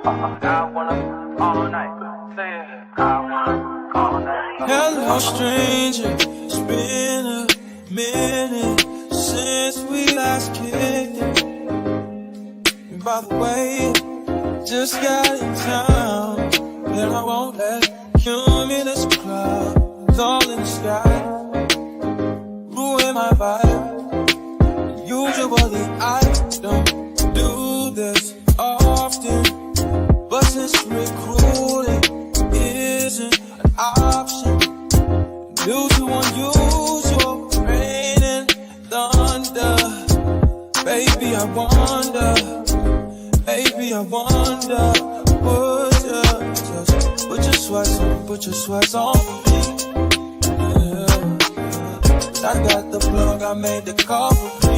I wanna all night. Say it. I wanna all night. Hello, stranger. It's been a minute since we last kicked it. And by the way, just got in town, and I won't let cumulus clouds all in the sky ruin my vibe. Usually I don't do this often, but since recruiting isn't an option, due to unusual rain and thunder, baby I wonder, would you just put your sweats on me? Yeah. I got the plug, I made the call for me.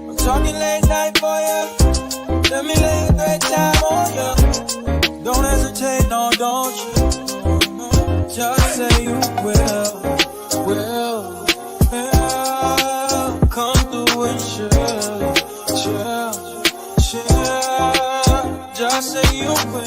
I'm talking late night for ya. Let me lay a great time on ya. Don't hesitate, no, don't you? Just say you will. Come through and chill. Just say you will.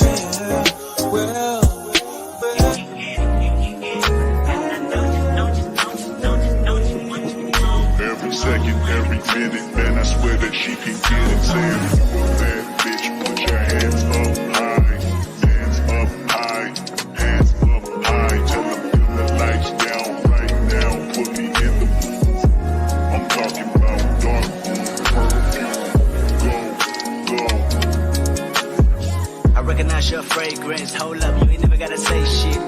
Every second, every minute, man, I swear that she can get it. Saying, if you a bad bitch, put your hands up high. Hands up high. Hands up high. Tell them turn the lights down right now. Put me in the mood. I'm talking about dark perfume. Go. I recognize your fragrance. Hold up, you ain't never gotta say shit.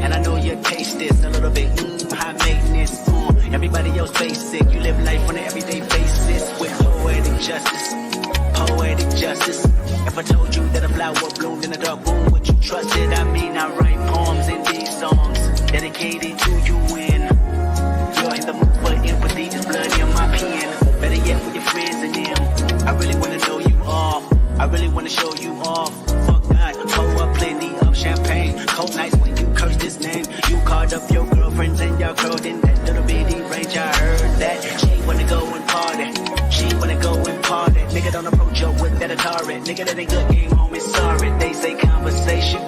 And I know your taste is a little bit high maintenance. Everybody else basic. You live life on an everyday basis with poetic justice. Poetic justice. If I told you that a flower bloomed in a dark room, would you trust it? I mean, I write poems in these songs dedicated to you when you're in the mood for empathy. There's blood in my pen. Better yet, with your friends and them. I really wanna know you off. I really wanna show you off. Fuck God, pour up plenty of champagne. Cold nights when you curse this name. You called up your girlfriends and your girl in that little bitty range. I heard that she wanna go and party. She wanna go and party. Nigga, don't approach her with that Atari. Nigga, that ain't good game, homie, sorry. They say conversation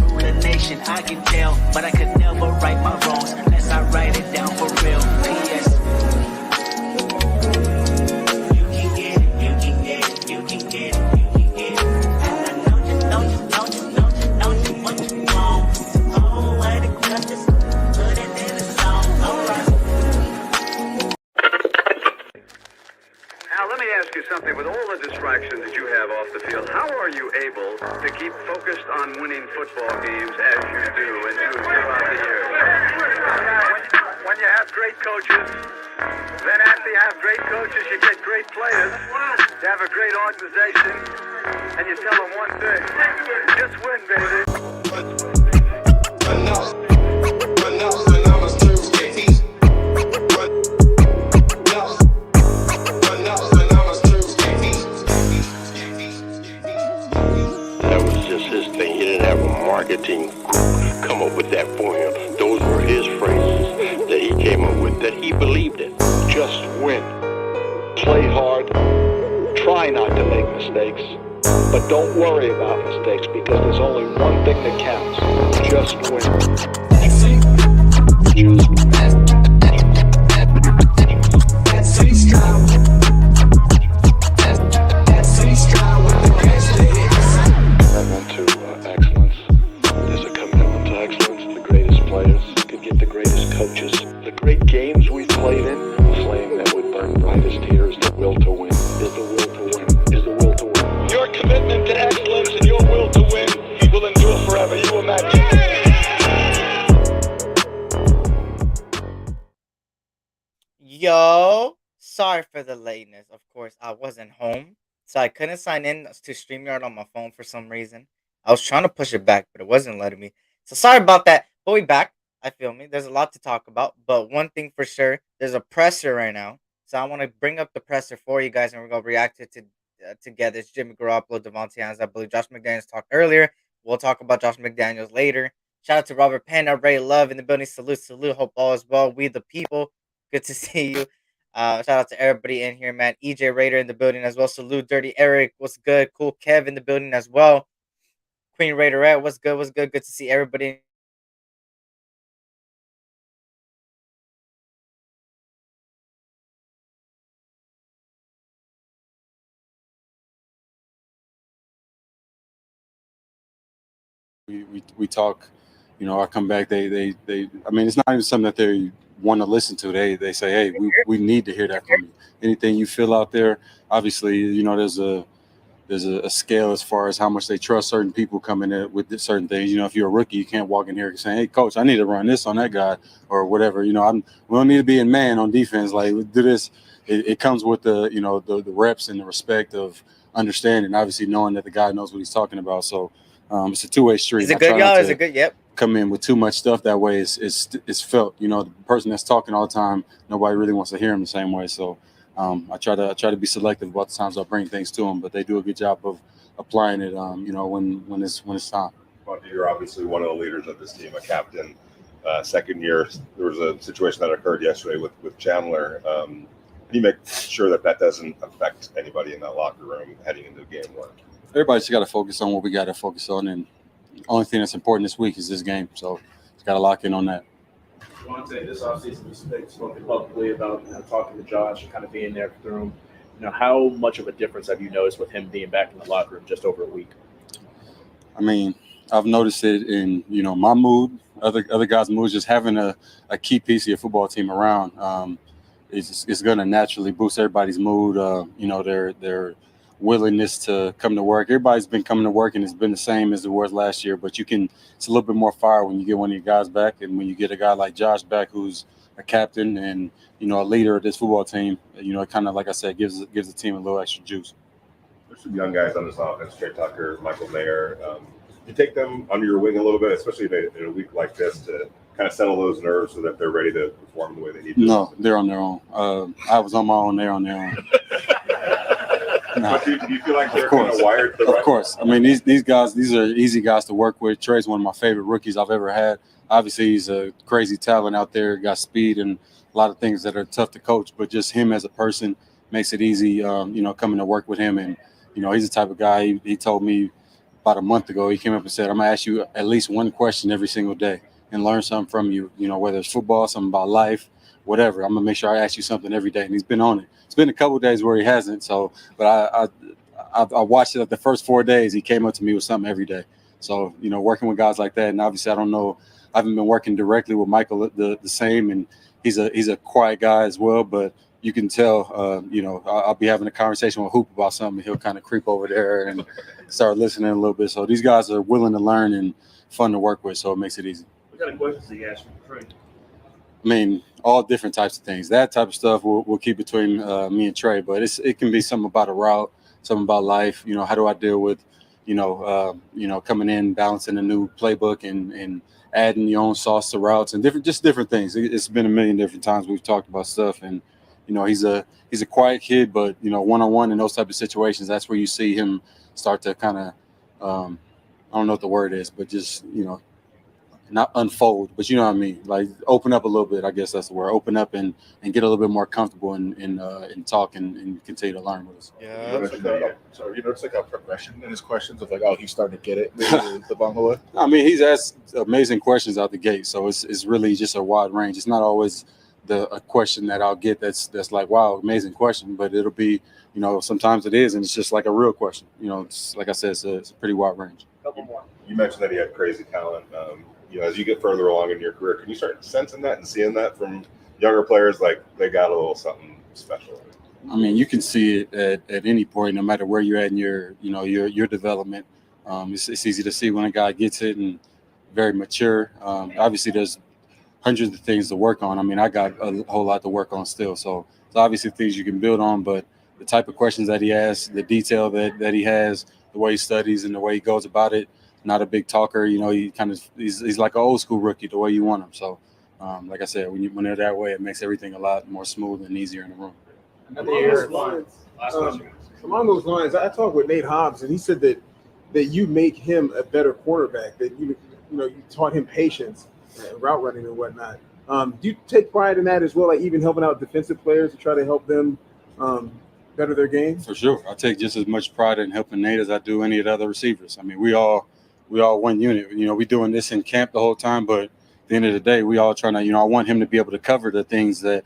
rule the nation. I can tell, but I could never right my wrongs unless I write it down for real. P.S. You can get it, you can get it, you can get it. Something with all the distractions that you have off the field, how are you able to keep focused on winning football games as you do and do throughout the year? When you have great coaches, then after you have great coaches, you get great players. You have a great organization, and you tell them one thing: just win, baby. Marketing come up with that for him. Those were his phrases that he came up with, that he believed in. Just win. Play hard. Try not to make mistakes. But don't worry about mistakes because there's only one thing that counts. Just win. Just win. Yo, sorry for the lateness. Of course, I wasn't home, so I couldn't sign in to StreamYard on my phone for some reason. I was trying to push it back, but it wasn't letting me. So sorry about that. But we back. I feel me. There's a lot to talk about, but one thing for sure, there's a presser right now. So I want to bring up the presser for you guys, and we're gonna react to it together. It's Jimmy Garoppolo, Devontae Adams. I believe Josh McDaniels talked earlier. We'll talk about Josh McDaniels later. Shout out to Robert Pena, Ray Love in the building. Salute, salute. Hope all is well. We the people. Good to see you. Shout out to everybody in here, man. EJ Raider in the building as well. Salute, Dirty Eric. What's good? Cool Kev in the building as well. Queen Raiderette. What's good? What's good? Good to see everybody. We talk, I come back. They. I mean, it's not even something that they want to listen to. They say, hey, we need to hear that from you. Anything you feel out there, obviously, there's a scale as far as how much they trust certain people coming in with certain things. If you're a rookie, you can't walk in here saying, hey, coach, I need to run this on that guy or whatever. We don't need to be in man on defense. Like, do this. It comes with the reps and the respect of understanding, obviously knowing that the guy knows what he's talking about. So it's a two-way street. Is it good, y'all? Is it good? Yep. Come in with too much stuff that way it's felt. The person that's talking all the time, nobody really wants to hear him the same way. So I try to be selective about the times I bring things to them, but they do a good job of applying it. When it's time. Monty, you're obviously one of the leaders of this team, a captain. Second year, there was a situation that occurred yesterday with Chandler. Can you make sure that doesn't affect anybody in that locker room heading into game one? Everybody's just got to focus on what we got to focus on, and the only thing that's important this week is this game. So it's got to lock in on that. This offseason, you've spoken publicly about talking to Josh and kind of being there through him. How much of a difference have you noticed with him being back in the locker room just over a week? I mean, I've noticed it in my mood, other guys' moods. Just having a key piece of your football team around is going to naturally boost everybody's mood. Their willingness to come to work. Everybody's been coming to work, and it's been the same as it was last year. But it's a little bit more fire when you get one of your guys back, and when you get a guy like Josh back, who's a captain and a leader of this football team. It kind of, like I said, gives the team a little extra juice. There's some young guys on this offense: Trey Tucker, Michael Mayer. You take them under your wing a little bit, especially in a week like this, to kind of settle those nerves so that they're ready to perform the way they need to. No, they're on their own. I was on my own. They're on their own. No. Do you feel like they're kind of wired? Of course. I mean, these guys, these are easy guys to work with. Trey's one of my favorite rookies I've ever had. Obviously, he's a crazy talent out there, got speed and a lot of things that are tough to coach. But just him as a person makes it easy, coming to work with him. And, he's the type of guy, he told me about a month ago, he came up and said, I'm going to ask you at least one question every single day and learn something from you, whether it's football, something about life, whatever. I'm going to make sure I ask you something every day. And he's been on it. It's been a couple of days where he hasn't. So, but I watched it. The first 4 days, he came up to me with something every day. So, working with guys like that, and obviously, I don't know. I haven't been working directly with Michael the same, and he's a quiet guy as well. But you can tell, I'll be having a conversation with Hoop about something, and he'll kind of creep over there and start listening a little bit. So these guys are willing to learn and fun to work with, so it makes it easy. What kind of questions do you ask from Trey? I mean, all different types of things. That type of stuff we'll keep between me and Trey, but it can be something about a route, something about life. How do I deal with, coming in, balancing a new playbook and adding your own sauce to routes and different things. It's been a million different times we've talked about stuff, and he's a quiet kid, but one-on-one in those type of situations, that's where you see him start to kind of, I don't know what the word is, but just not unfold, but you know what I mean, like open up a little bit. I guess that's the word. Open up and get a little bit more comfortable and talk and continue to learn with us. Yeah. You notice like a progression in his questions of like, oh, he's starting to get it. The bungalow. I mean, he's asked amazing questions out the gate, so it's really just a wide range. It's not always a question that I'll get that's like, wow, amazing question, but it'll be sometimes it is, and it's just like a real question. It's like I said, it's a pretty wide range. Couple more. You mentioned that he had crazy talent. As you get further along in your career, can you start sensing that and seeing that from younger players, like they got a little something special? I mean, you can see it at any point, no matter where you're at in your development. It's easy to see when a guy gets it and very mature. Obviously, there's hundreds of things to work on. I mean, I got a whole lot to work on still. So it's obviously things you can build on, but the type of questions that he asks, the detail that he has, the way he studies and the way he goes about it. Not a big talker, he's like an old school rookie the way you want him. So, like I said, when they're that way, it makes everything a lot more smooth and easier in the room. Along those lines, I talked with Nate Hobbs, and he said that you make him a better quarterback. That you taught him patience, route running and whatnot. Do you take pride in that as well, like even helping out defensive players to try to help them better their game? For sure, I take just as much pride in helping Nate as I do any of the other receivers. I mean, we all one unit. We doing this in camp the whole time, but at the end of the day, we all trying to. I want him to be able to cover the things that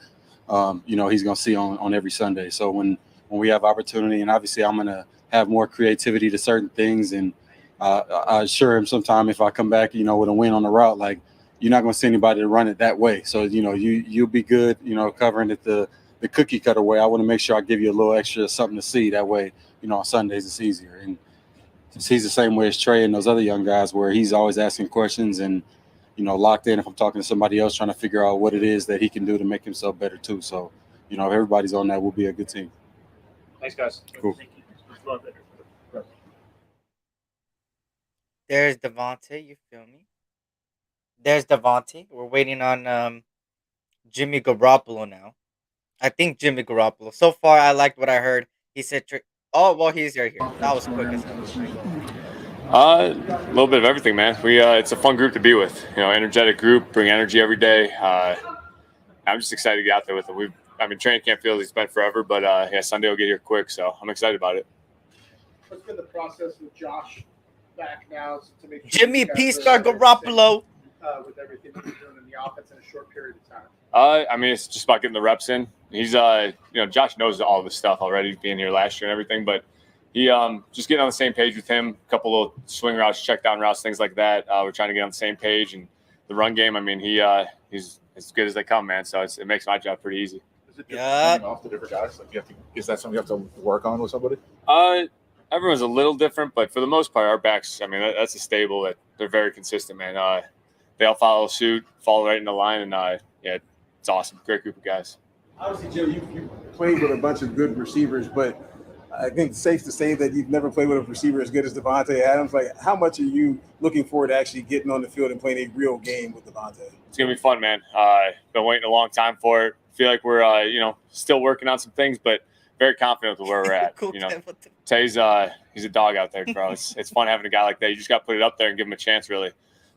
he's gonna see on every Sunday. So when we have opportunity, and obviously I'm gonna have more creativity to certain things, and I assure him sometime if I come back, with a win on the route, like you're not gonna see anybody to run it that way. So you'll be good, covering it the cookie cutter way. I want to make sure I give you a little extra something to see. That way, on Sundays it's easier. And since he's the same way as Trey and those other young guys, where he's always asking questions and locked in. If I'm talking to somebody else, trying to figure out what it is that he can do to make himself better too. So, if everybody's on that, we'll be a good team. Thanks, guys. Cool. There's Devontae. You feel me? There's Devontae. We're waiting on Jimmy Garoppolo now. I think Jimmy Garoppolo. So far, I liked what I heard. He said, "Oh, well, he's right here." That was quick as hell. A little bit of everything, man. It's a fun group to be with. Energetic group, bring energy every day. I'm just excited to get out there with them. Training camp feels it's been forever, but Sunday will get here quick, so I'm excited about it. What's been the process with Josh back now to make sure Jimmy P. Star Garoppolo with everything that you're doing in the offense in a short period of time? It's just about getting the reps in. He's, Josh knows all this stuff already, being here last year and everything, but he just getting on the same page with him. A couple little swing routes, check down routes, things like that. We're trying to get on the same page, and the run game. He's as good as they come, man. So it makes my job pretty easy. Is it different off the different guys? Like is that something you have to work on with somebody? Everyone's a little different, but for the most part, our backs. That's a stable that they're very consistent, man. They all follow suit, fall right in the line, and it's awesome. Great group of guys. Obviously, Joe, you played with a bunch of good receivers, but I think it's safe to say that you've never played with a receiver as good as Devontae Adams. Like, how much are you looking forward to actually getting on the field and playing a real game with Devontae? It's gonna be fun, man. Been waiting a long time for it. Feel like we're still working on some things, but very confident with where we're at. Cool. Tay's he's a dog out there, bro. It's fun having a guy like that. You just got to put it up there and give him a chance, really.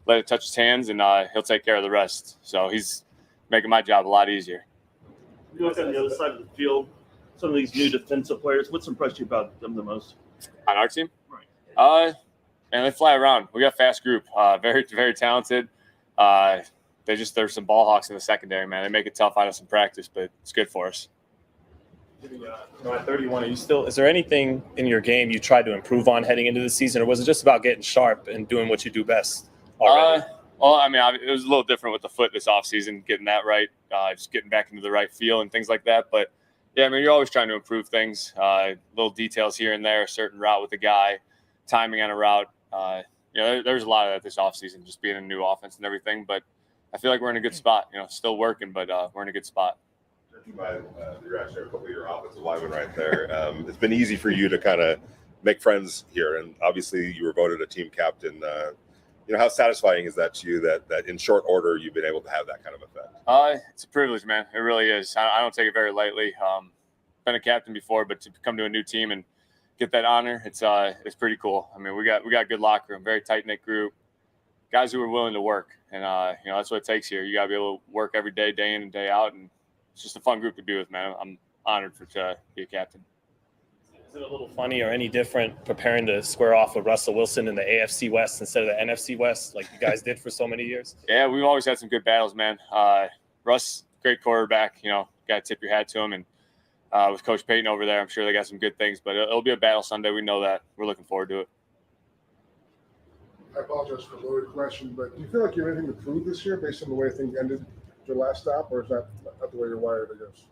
Let it touch his hands, and he'll take care of the rest. So he's making my job a lot easier. You look on the other side of the field, some of these new defensive players. What's impressed you about them the most? On our team? Right. And they fly around. We got a fast group, very, very talented. There's some ball hawks in the secondary, man. They make it tough out of some practice, but it's good for us. At 31, is there anything in your game you tried to improve on heading into the season, or was it just about getting sharp and doing what you do best already? It was a little different with the foot this offseason, getting that right, just getting back into the right feel and things like that. But, you're always trying to improve things, little details here and there, a certain route with the guy, timing on a route. There's a lot of that this offseason, just being a new offense and everything. But I feel like we're in a good spot. Still working, but we're in a good spot. By the reaction of a couple of your offensive linemen right there. It's been easy for you to kind of make friends here, and obviously you were voted a team captain. How satisfying is that to you that in short order you've been able to have that kind of effect? It's a privilege, man. It really is. I don't take it very lightly. Been a captain before, but to come to a new team and get that honor, it's pretty cool. We got a good locker room, very tight knit group, guys who are willing to work, and that's what it takes here. You got to be able to work every day, day in and day out, and it's just a fun group to be with, man. I'm honored to be a captain. Is it a little funny or any different preparing to square off with Russell Wilson in the AFC West instead of the NFC West like you guys did for so many years? Yeah, we've always had some good battles, man. Russ, great quarterback. Got to tip your hat to him. And with Coach Payton over there, I'm sure they got some good things. But it'll be a battle Sunday. We know that. We're looking forward to it. I apologize for the loaded question, but do you feel like you have anything to prove this year based on the way things ended your last stop, or is that not the way you're wired, I guess?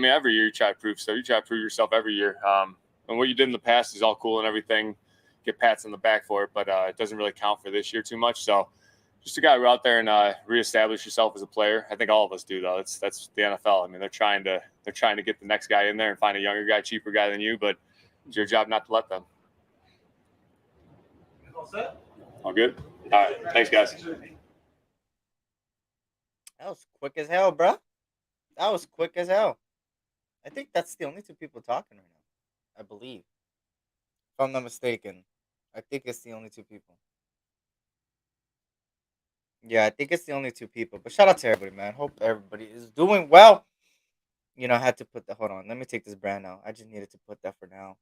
Every year you try to prove stuff. You try to prove yourself every year. And what you did in the past is all cool and everything. Get pats on the back for it, but it doesn't really count for this year too much. So just to go out there and reestablish yourself as a player. I think all of us do, though. That's the NFL. They're trying to get the next guy in there and find a younger guy, cheaper guy than you, but it's your job not to let them. All set? All good? All right. Thanks, guys. That was quick as hell, bro. That was quick as hell. I think that's the only two people talking right now. I believe. If I'm not mistaken. I think it's the only two people. Yeah, I think it's the only two people. But shout out to everybody, man. Hope everybody is doing well. I had to put the hold on. Let me take this brand now. I just needed to put that for now.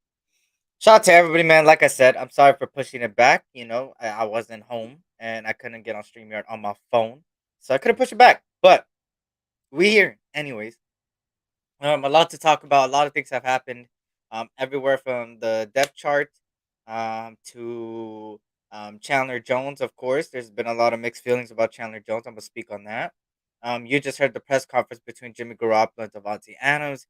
Shout out to everybody, man. Like I said, I'm sorry for pushing it back. I wasn't home and I couldn't get on StreamYard on my phone. So I couldn't push it back. But we here. Anyways. A lot to talk about. A lot of things have happened. Everywhere from the depth chart to Chandler Jones. Of course, there's been a lot of mixed feelings about Chandler Jones. I'm gonna speak on that. You just heard the press conference between Jimmy Garoppolo and Devontae Adams.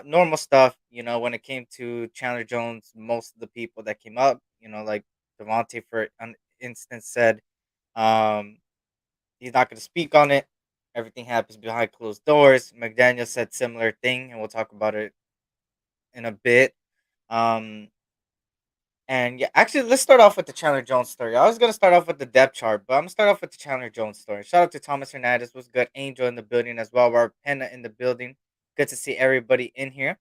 Normal stuff. When it came to Chandler Jones, most of the people that came up, like Devontae, for an instance, said um, he's not going to speak on it. Everything happens behind closed doors. McDaniel said similar thing, and we'll talk about it in a bit. Um, and yeah, actually, let's start off with the Chandler Jones story. I was gonna start off with the depth chart, but I'm gonna start off with the Chandler Jones story. Shout out to Thomas Hernandez, was good. Angel in the building as well. Our Penna in the building. Good to see everybody in here.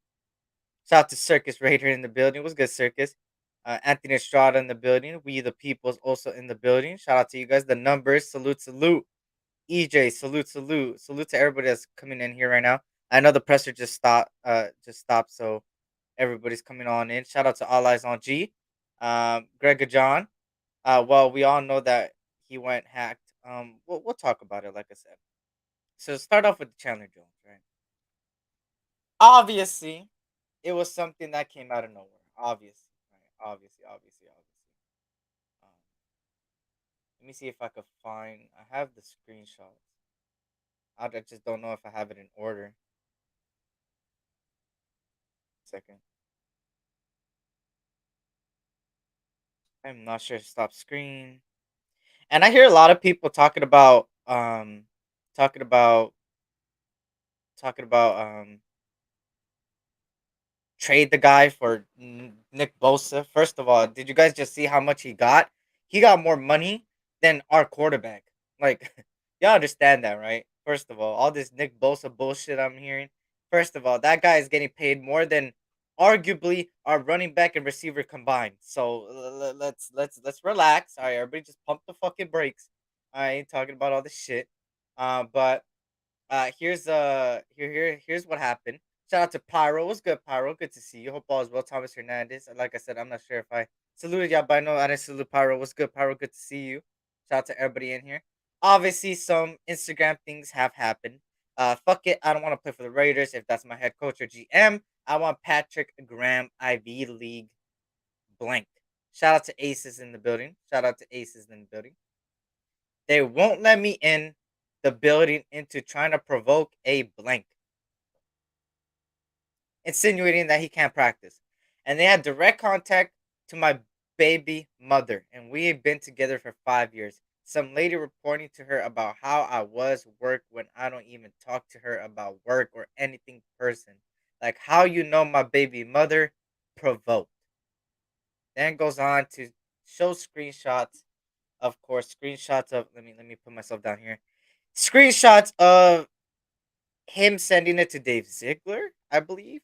Shout out to Circus Raider in the building. Was good, Circus. Anthony Estrada in the building. We the People's also in the building. Shout out to you guys. The numbers. Salute, salute. EJ, salute, salute, salute to everybody that's coming in here right now. I know the presser just stopped, so everybody's coming on in. Shout out to All Eyes on G, Greg John. Well, we all know that he went hacked. We'll talk about it, like I said. So start off with Chandler Jones, right? Obviously, it was something that came out of nowhere. Obviously, right? Obviously. Um, Let me see if I could find. I have the screenshots. I just don't know if I have it in order. Second. I'm not sure. Stop screen. And I hear a lot of people talking about talking about trade the guy for Nick Bosa. First of all, did you guys just see how much he got? He got more money than our quarterback. Like, y'all understand that, right? First of all this Nick Bosa bullshit I'm hearing. First of all, that guy is getting paid more than arguably our running back and receiver combined. So let's relax. All right, everybody, just pump the fucking brakes. I ain't talking about all this shit. But here's what happened. Shout out to Pyro. What's good, Pyro? Good to see you. Hope all is well. Thomas Hernandez. Like I said, I'm not sure if I saluted y'all, but I know I didn't salute Pyro. What's good, Pyro? Good to see you. Shout out to everybody in here. Obviously, some Instagram things have happened. Fuck it. I don't want to play for the Raiders if that's my head coach or GM. I want Patrick Graham, Ivy League blank. Shout out to Aces in the building. Shout out to Aces in the building. They won't let me in the building into trying to provoke a blank, insinuating that he can't practice. And they had direct contact to my baby mother, and we have been together for 5 years. Some lady reporting to her about how I was work when I don't even talk to her about work or anything person. Like how my baby mother provoked. Then goes on to show screenshots, of course, screenshots of let me put myself down here. Screenshots of him sending it to Dave Ziegler, I believe,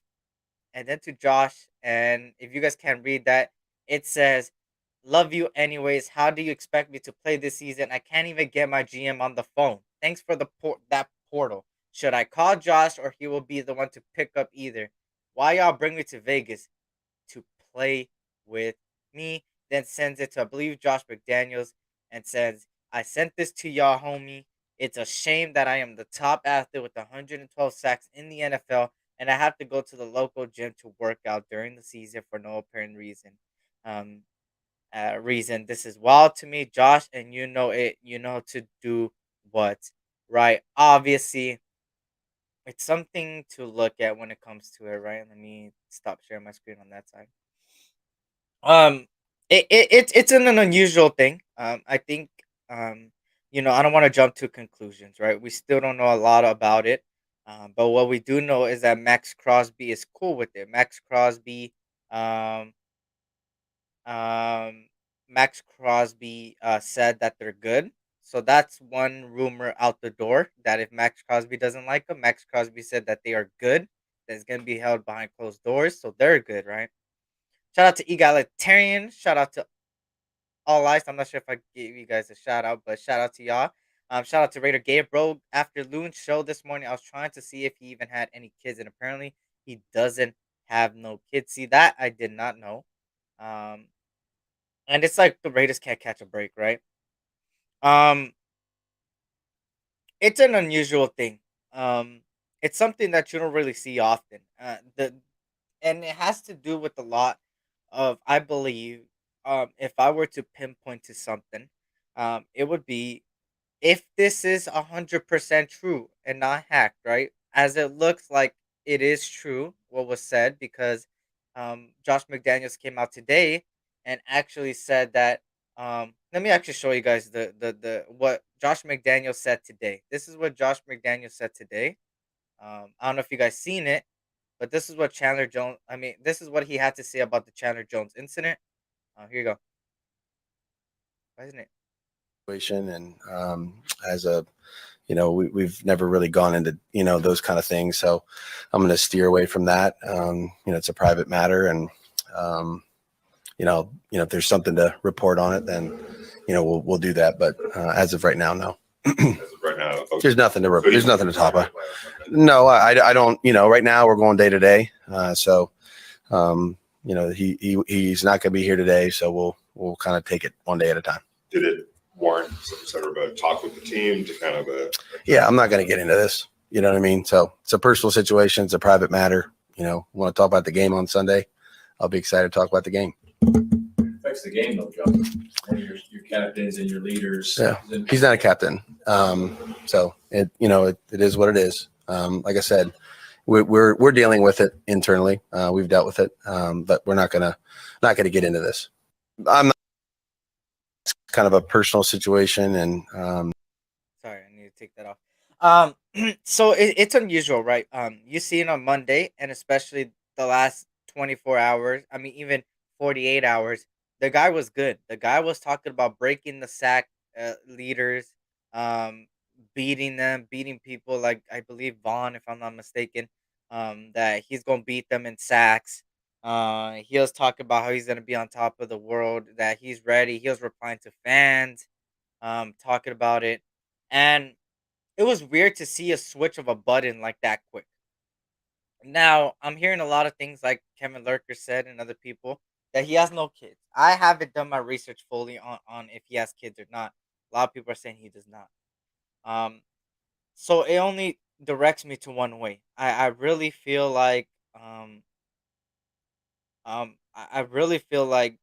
and then to Josh. And if you guys can't read that, it says, "Love you anyways. How do you expect me to play this season? I can't even get my GM on the phone. Thanks for that portal. Should I call Josh or he will be the one to pick up either? Why y'all bring me to Vegas to play with me?" Then sends it to, I believe, Josh McDaniels and says, "I sent this to y'all, homie. It's a shame that I am the top athlete with 112 sacks in the NFL, and I have to go to the local gym to work out during the season for no apparent reason. Um, reason. This is wild to me, Josh, and you know it. You know to do what, right? Obviously, it's something to look at when it comes to it, right? Let me stop sharing my screen on that side. Um, it's an unusual thing. I think I don't want to jump to conclusions, right? We still don't know a lot about it. But what we do know is that Max Crosby is cool with it. Um, um, Max Crosby said that they're good. So that's one rumor out the door that if Max Crosby doesn't like them, Max Crosby said that they are good. That's gonna be held behind closed doors, so they're good, right? Shout out to Egalitarian. Shout out to All Eyes. I'm not sure if I gave you guys a shout out, but shout out to y'all. Shout out to Raider Gabe, bro. After Loon's show this morning, I was trying to see if he even had any kids, and apparently he doesn't have no kids. See that I did not know. Um, and it's like the Raiders can't catch a break, right? Um, it's an unusual thing. Um, it's something that you don't really see often. The and it has to do with a lot of, I believe, if I were to pinpoint to something, it would be, if this is 100% true and not hacked, right? As it looks like it is true, what was said, because Josh McDaniels came out today and actually said that. Let me actually show you guys the what Josh McDaniels said today. This is what Josh McDaniels said today. I don't know if you guys seen it, but this is what Chandler Jones. I mean, this is what he had to say about the Chandler Jones incident. Here you go. Why isn't it? Situation and as a we've never really gone into those kind of things, so I'm going to steer away from that. It's a private matter, and if there's something to report on it, then we'll do that, but as of right now, no. As of right now, okay. There's nothing to talk about. No, I don't. Right now we're going day to day, so he's not going to be here today, so we'll kind of take it one day at a time. Did it warrant some sort of a talk with the team to kind of Yeah, I'm not going to get into this. You know what I mean? So it's a personal situation. It's a private matter. Want to talk about the game on Sunday? I'll be excited to talk about the game. Affects the game though, John. One of your captains and your leaders. Yeah, he's not a captain. So it is what it is. Like I said, we're dealing with it internally. We've dealt with it, but we're not gonna get into this. I'm not. It's kind of a personal situation, and Sorry, I need to take that off. So it's unusual, right? You see it on Monday, and especially the last 24 hours. I mean, even 48 hours. The guy was good. The guy was talking about breaking the sack leaders, um, beating them, beating people like, I believe, Vaughn, if I'm not mistaken. That he's gonna beat them in sacks. He was talking about how he's gonna be on top of the world. That he's ready. He was replying to fans, talking about it, and it was weird to see a switch of a button like that quick. Now, I'm hearing a lot of things like Kevin Lurker said and other people that he has no kids. I haven't done my research fully on if he has kids or not. A lot of people are saying he does not. Um, so it only directs me to one way. I really feel like I really feel like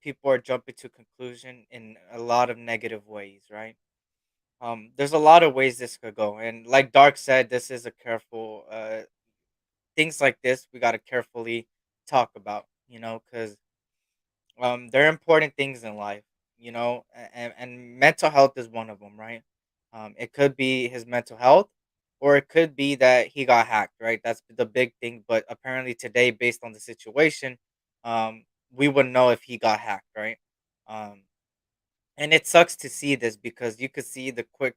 people are jumping to conclusion in a lot of negative ways, right? There's a lot of ways this could go, and like Dark said, this is a careful things like this we got to carefully talk about, because they're important things in life, and mental health is one of them, right? It could be his mental health, or it could be that he got hacked, right? That's the big thing. But apparently today, based on the situation, we wouldn't know if he got hacked, right? Um, and it sucks to see this because you could see the quick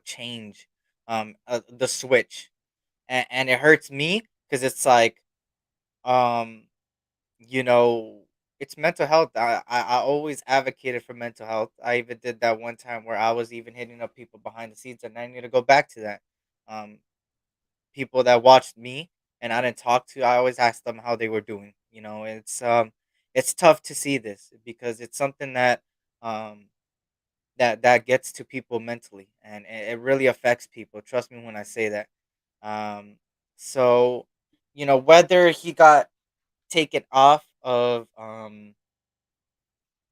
change, the switch, and it hurts me because it's like, um you know it's mental health. I always advocated for mental health. I even did that one time where I was even hitting up people behind the scenes, and I need to go back to that. um People that watched me and I didn't talk to, I always asked them how they were doing. It's tough to see this because it's something that um that gets to people mentally, and it really affects people. Trust me when I say that. Um, so whether he got taken off of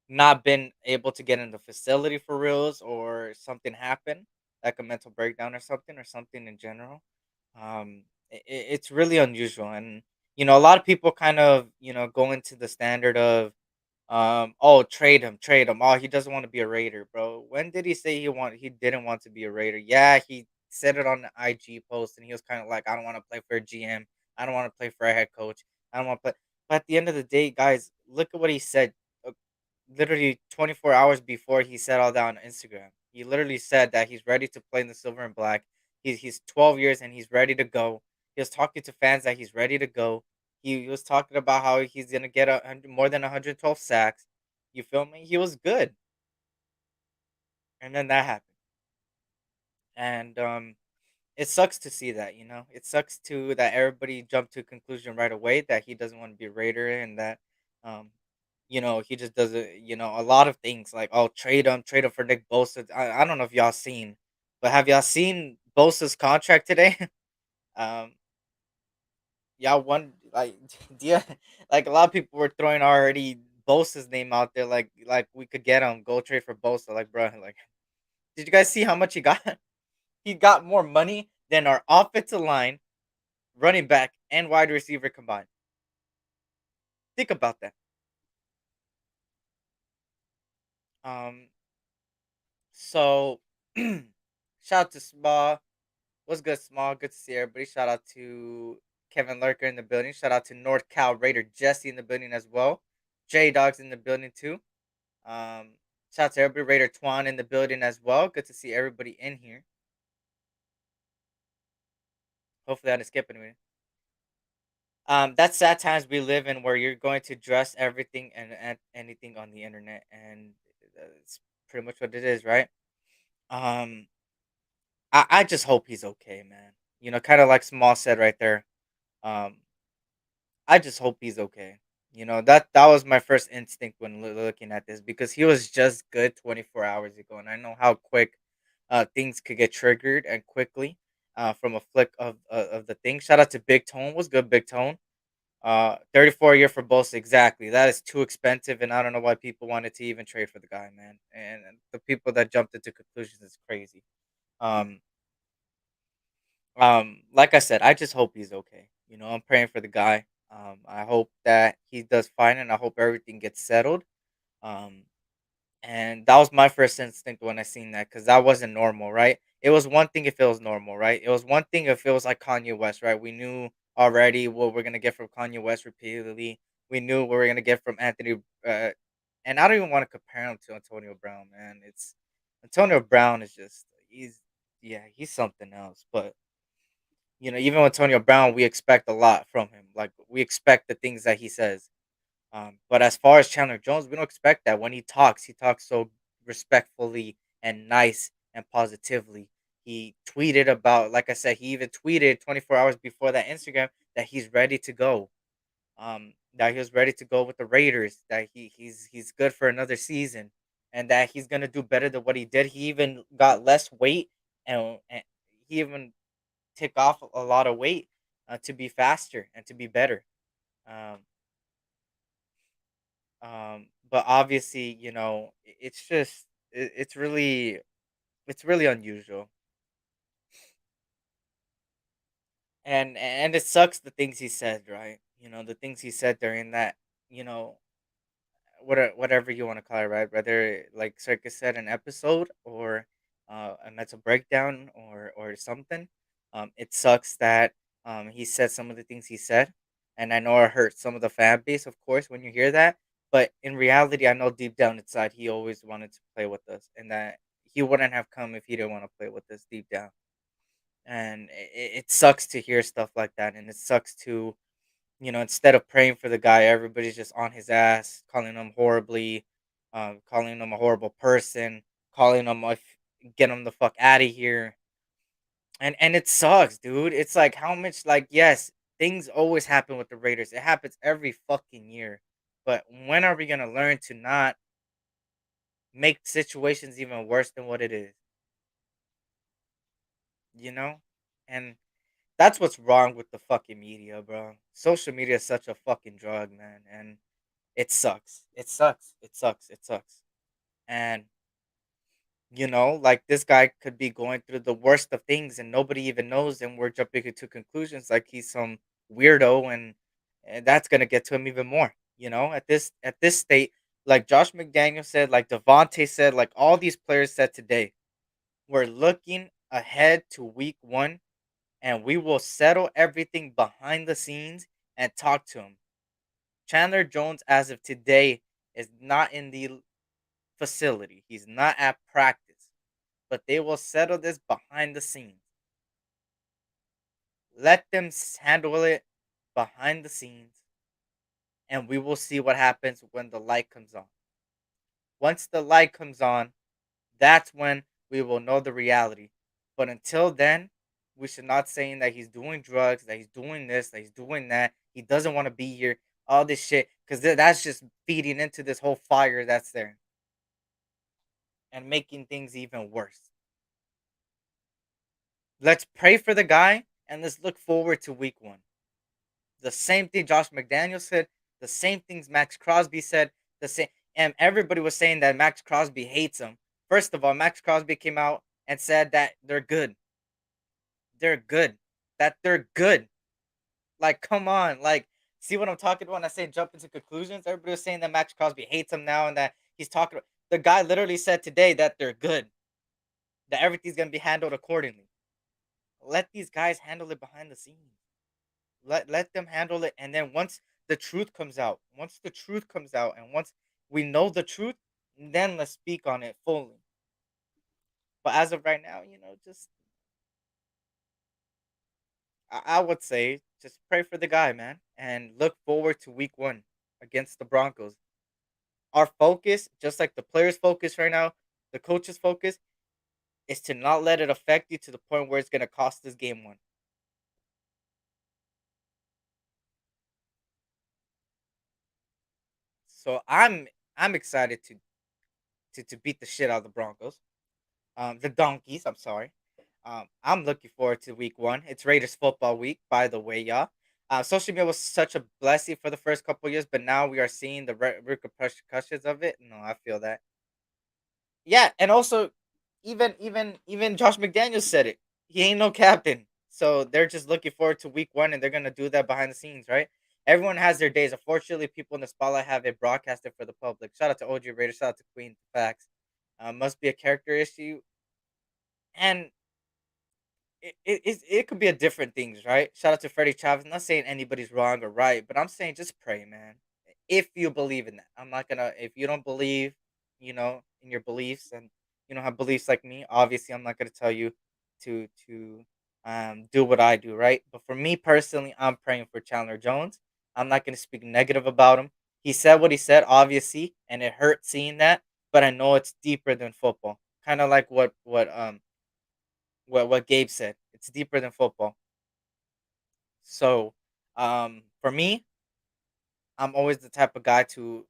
not been able to get in the facility for reals, or something happened like a mental breakdown or something in general. It's really unusual, and a lot of people kind of go into the standard of, oh, trade him. Oh, he doesn't want to be a Raider, bro. When did he say he didn't want to be a Raider? Yeah, he said it on the IG post, and he was kind of like, I don't want to play for a GM. I don't want to play for a head coach. I don't want to play. But at the end of the day, guys, look at what he said. uh, Literally 24 hours before he said all that on Instagram. He literally said that he's ready to play in the silver and black. He's 12 years and he's ready to go. He was talking to fans that he's ready to go. He was talking about how he's gonna get more than 112 sacks. You feel me? He was good, and then that happened. and it sucks to see that. It sucks to that everybody jumped to a conclusion right away that he doesn't want to be a Raider, and that um he just doesn't. A lot of things like, oh, trade him for Nick Bosa. I don't know if y'all seen, but have y'all seen Bosa's contract today? um y'all won like yeah, like a lot of people were throwing already Bosa's name out there, like we could get him, go trade for Bosa, like, bro, like, did you guys see how much he got? He got more money than our offensive line, running back, and wide receiver combined. Think about that. Um, so shout out to Small. What's good, Small? Good to see everybody. Shout out to Kevin Lurker in the building. Shout out to North Cal Raider Jesse in the building as well. J Dogs in the building too. Um, shout out to everybody. Raider Twan in the building as well. Good to see everybody in here. Hopefully, I didn't skip anything. That's sad times we live in, where you're going to dress everything and anything on the internet, and it's pretty much what it is, right? Um, I just hope he's okay, man. Kind of like Small said right there. Um, I just hope he's okay. That was my first instinct when looking at this, because he was just good 24 hours ago, and I know how quick things could get triggered and quickly from a flick of the thing. Shout out to Big Tone. Was good, Big Tone. 34 a year for both. Exactly. That is too expensive, and I don't know why people wanted to even trade for the guy, man. And the people that jumped into conclusions is crazy. Um, like I said, I just hope he's okay. I'm praying for the guy. I hope that he does fine, and I hope everything gets settled. Um, and that was my first instinct when I seen that, because that wasn't normal, right? It was one thing if it was normal, right? It was one thing if it was like Kanye West, right? We knew already what we're gonna get from Kanye West repeatedly. We knew what we're gonna get from Anthony, and I don't even want to compare him to Antonio Brown, man. It's Antonio Brown is just he's something else. But even with Antonio Brown, we expect a lot from him. Like, we expect the things that he says. But as far as Chandler Jones, we don't expect that. When he talks so respectfully and nice and positively. He tweeted about, like I said, he even tweeted 24 hours before that Instagram that he's ready to go. That he was ready to go with the Raiders. That he's good for another season, and that he's gonna do better than what he did. He even got less weight, and he even took off a lot of weight to be faster and to be better. Um, but obviously, it's just it's really unusual, and it sucks the things he said, right? The things he said during that, you know, whatever you want to call it, right? Whether, like Circus said, an episode, or a mental breakdown, or something. It sucks that he said some of the things he said, and I know it hurt some of the fan base, of course, when you hear that. But in reality, I know deep down inside he always wanted to play with us, and that he wouldn't have come if he didn't want to play with us deep down. And it sucks to hear stuff like that, and it sucks to, instead of praying for the guy, everybody's just on his ass, calling him horribly, calling him a horrible person, calling him like, get him the fuck out of here. And it sucks, dude. It's like, how much, like, yes, things always happen with the Raiders. It happens every fucking year. But when are we gonna learn to not make situations even worse than what it is? You know? And that's what's wrong with the fucking media, bro. Social media is such a fucking drug, man, and it sucks. It sucks. It sucks. It sucks. And like, this guy could be going through the worst of things, and nobody even knows, and we're jumping into conclusions like he's some weirdo, and that's gonna get to him even more. At this state, like Josh McDaniel said, like Devontae said, like all these players said today, we're looking ahead to week 1, and we will settle everything behind the scenes and talk to him. Chandler Jones, as of today, is not in the facility. He's not at practice, but they will settle this behind the scenes. Let them handle it behind the scenes, and we will see what happens when the light comes on. Once the light comes on, that's when we will know the reality. But until then, we should not saying that he's doing drugs, that he's doing this, that he's doing that. He doesn't want to be here. All this shit, because that's just feeding into this whole fire that's there and making things even worse. Let's pray for the guy and let's look forward to week 1. The same thing Josh McDaniels said, the same things Max Crosby said, the same, and everybody was saying that Max Crosby hates him. First of all, Max Crosby came out and said that they're good. They're good. That they're good. Like, come on. Like, see what I'm talking about when I say jump into conclusions? Everybody was saying that Max Crosby hates him now and that he's talking. The guy literally said today that they're good. That everything's going to be handled accordingly. Let these guys handle it behind the scenes. Let them handle it. And then once the truth comes out, and once we know the truth, then let's speak on it fully. But as of right now, just I would say just pray for the guy, man, and look forward to week 1 against the Broncos. Our focus, just like the players' focus right now, the coaches' focus, is to not let it affect you to the point where it's going to cost us game 1. So I'm excited to beat the shit out of the Broncos. The Donkeys, I'm sorry. I'm looking forward to week 1. It's Raiders football week, by the way, y'all. Social media was such a blessing for the first couple years, but now we are seeing the repercussions of it. No, I feel that. Yeah, and also, even Josh McDaniels said it. He ain't no captain, so they're just looking forward to week 1, and they're gonna do that behind the scenes, right? Everyone has their days. Unfortunately, people in the spotlight have it broadcasted for the public. Shout out to OG Raider. Shout out to Queen Facts. Must be a character issue, and it could be a different things, right? Shout out to Freddie Chavez. I'm not saying anybody's wrong or right, but I'm saying just pray, man. If you believe in that, I'm not gonna. If you don't believe, in your beliefs, and you don't have beliefs like me, obviously, I'm not gonna tell you to do what I do, right? But for me personally, I'm praying for Chandler Jones. I'm not gonna speak negative about him. He said what he said, obviously, and it hurt seeing that. But I know it's deeper than football. Kind of like what Gabe said. It's deeper than football. So, for me, I'm always the type of guy to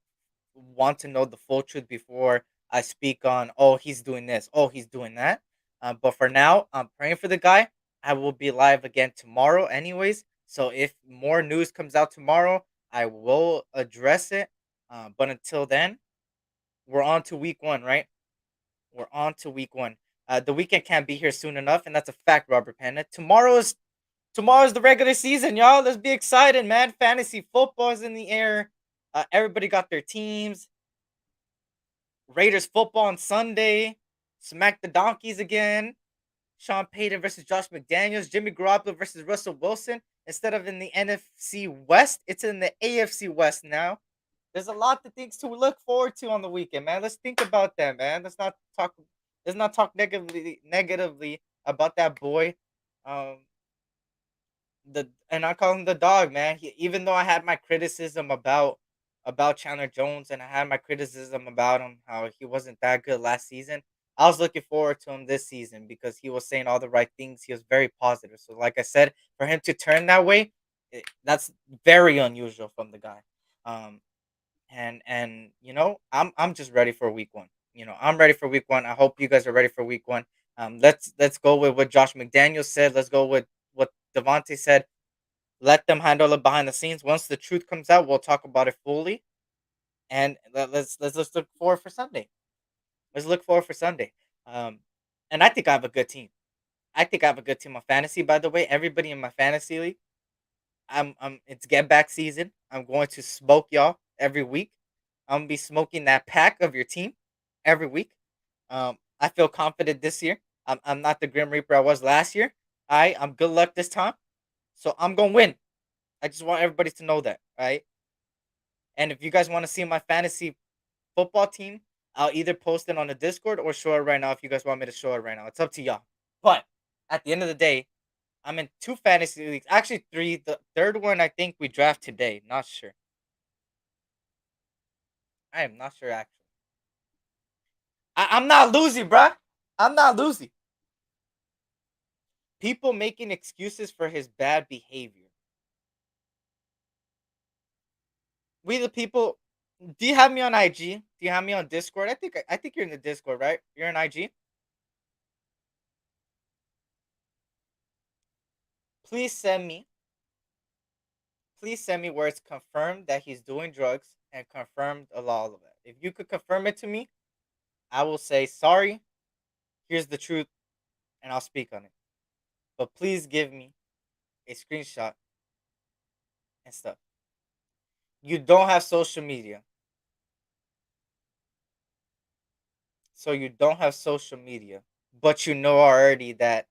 want to know the full truth before I speak on. Oh, he's doing this. Oh, he's doing that. But for now, I'm praying for the guy. I will be live again tomorrow, anyways. So if more news comes out tomorrow, I will address it. But until then, we're on to week 1, right? We're on to week 1. The weekend can't be here soon enough, and that's a fact, Robert Panda. Tomorrow's the regular season, y'all. Let's be excited, man. Fantasy football is in the air. Everybody got their teams. Raiders football on Sunday. Smack the Donkeys again. Sean Payton versus Josh McDaniels. Jimmy Garoppolo versus Russell Wilson. Instead of in the NFC West, it's in the AFC West now. There's a lot of things to look forward to on the weekend, man. Let's think about that, man. Let's not talk negatively about that boy. Um, and I call him the dog, man. Even though I had my criticism about Chandler Jones and I had my criticism about him, how he wasn't that good last season. I was looking forward to him this season because he was saying all the right things. He was very positive. So, like I said, for him to turn that way, that's very unusual from the guy. Um, and I'm just ready for week 1. I'm ready for week 1. I hope you guys are ready for week 1. Let's go with what Josh McDaniel said. Let's go with what Devontae said. Let them handle it behind the scenes. Once the truth comes out, we'll talk about it fully. And let's look forward for Sunday. Let's look forward for Sunday. Um, and I think I have a good team. I think I have a good team on fantasy. By the way, everybody in my fantasy league, it's get back season. I'm going to smoke y'all every week. I'm gonna be smoking that pack of your team every week. I feel confident this year. I'm not the Grim Reaper I was last year. I'm good luck this time. So I'm gonna win. I just want everybody to know that, right? And if you guys want to see my fantasy football team, I'll either post it on the Discord or show it right now if you guys want me to show it right now. It's up to y'all. But at the end of the day, I'm in 2 fantasy leagues. Actually 3. The third one I think we draft today. Not sure. I am not sure actually. I'm not losing, bruh. I'm not losing. people making excuses for his bad behavior. We the people. Do you have me on IG? Do you have me on Discord? I think you're in the Discord, right? You're in IG. Please send me. Please send me where it's confirmed that he's doing drugs and confirmed a lot of it. If you could confirm it to me, I will say sorry. Here's the truth, and I'll speak on it. But please give me a screenshot and stuff. You don't have social media. So you don't have social media. But you know already that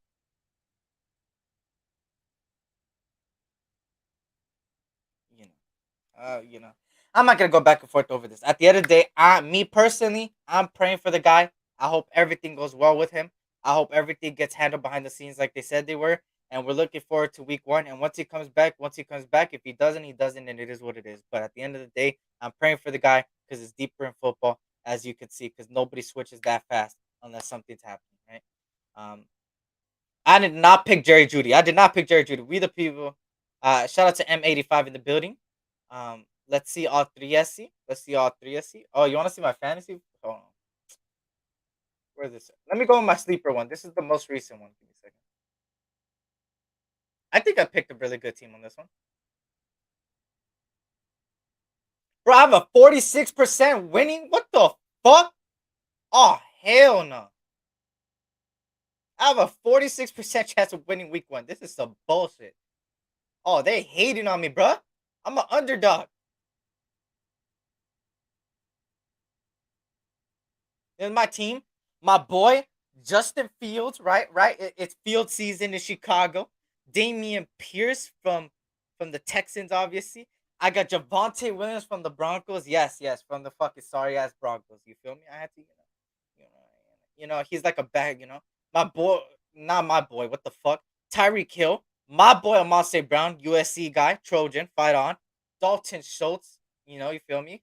you know, I'm not gonna go back and forth over this. At the end of the day, me personally, I'm praying for the guy. I hope everything goes well with him. I hope everything gets handled behind the scenes like they said they were. And we're looking forward to week 1. And once he comes back, if he doesn't, he doesn't, and it is what it is. But at the end of the day, I'm praying for the guy because it's deeper in football, as you can see, because nobody switches that fast unless something's happening, right? I did not pick Jerry Judy. We the people. Shout out to M85 in the building. Let's see all three SC. Oh, you want to see my fantasy? Hold on. Where is this? Let me go with my sleeper one. This is the most recent one. Give me a second. I think I picked a really good team on this one. Bro, I have a 46% winning. What the fuck? Oh, hell no. I have a 46% chance of winning week 1. This is some bullshit. Oh, they hating on me, bro. I'm an underdog. In my team, my boy Justin Fields, right? It's field season in Chicago. Damian Pierce from the Texans, obviously. I got Javonte Williams from the Broncos. Yes, from the fucking sorry ass Broncos. You feel me? I had to, he's like a bag. My boy, not my boy. What the fuck? Tyreek Hill, my boy Amon-Ra Brown, USC guy, Trojan, fight on. Dalton Schultz, you feel me?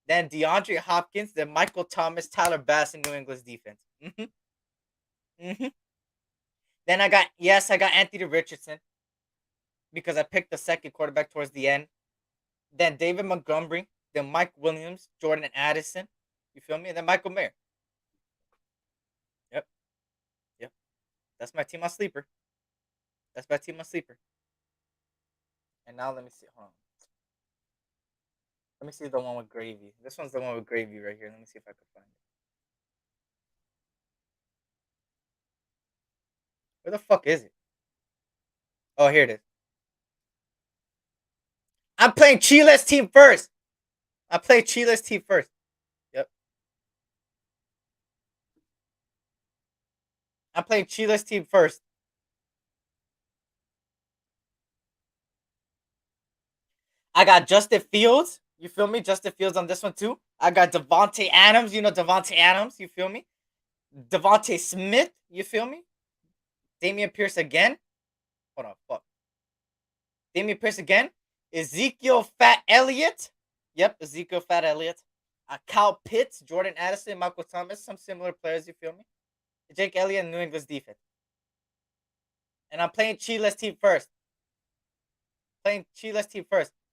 Then DeAndre Hopkins, then Michael Thomas, Tyler Bass in New England's defense. Then I got Anthony Richardson because I picked the second quarterback towards the end. Then David Montgomery, then Mike Williams, Jordan Addison. You feel me? And then Michael Mayer. Yep. That's my team on sleeper. And now let me see. Hold on. Let me see the one with gravy. This one's the one with gravy right here. Let me see if I can find it. Where the fuck is it? Oh, here it is. I'm playing Chile's team first. Yep. I'm playing Chile's team first. I got Justin Fields. You feel me? Justin Fields on this one too. I got Devontae Adams. You know Devontae Adams. You feel me? Devontae Smith. You feel me? Damian Pierce again. Hold on. Fuck. Damian Pierce again. Ezekiel Fat Elliott. Yep, Ezekiel Fat Elliott. Kyle Pitts, Jordan Addison, Michael Thomas. Some similar players, you feel me? Jake Elliott and New England's defense. And I'm playing Chile's team first.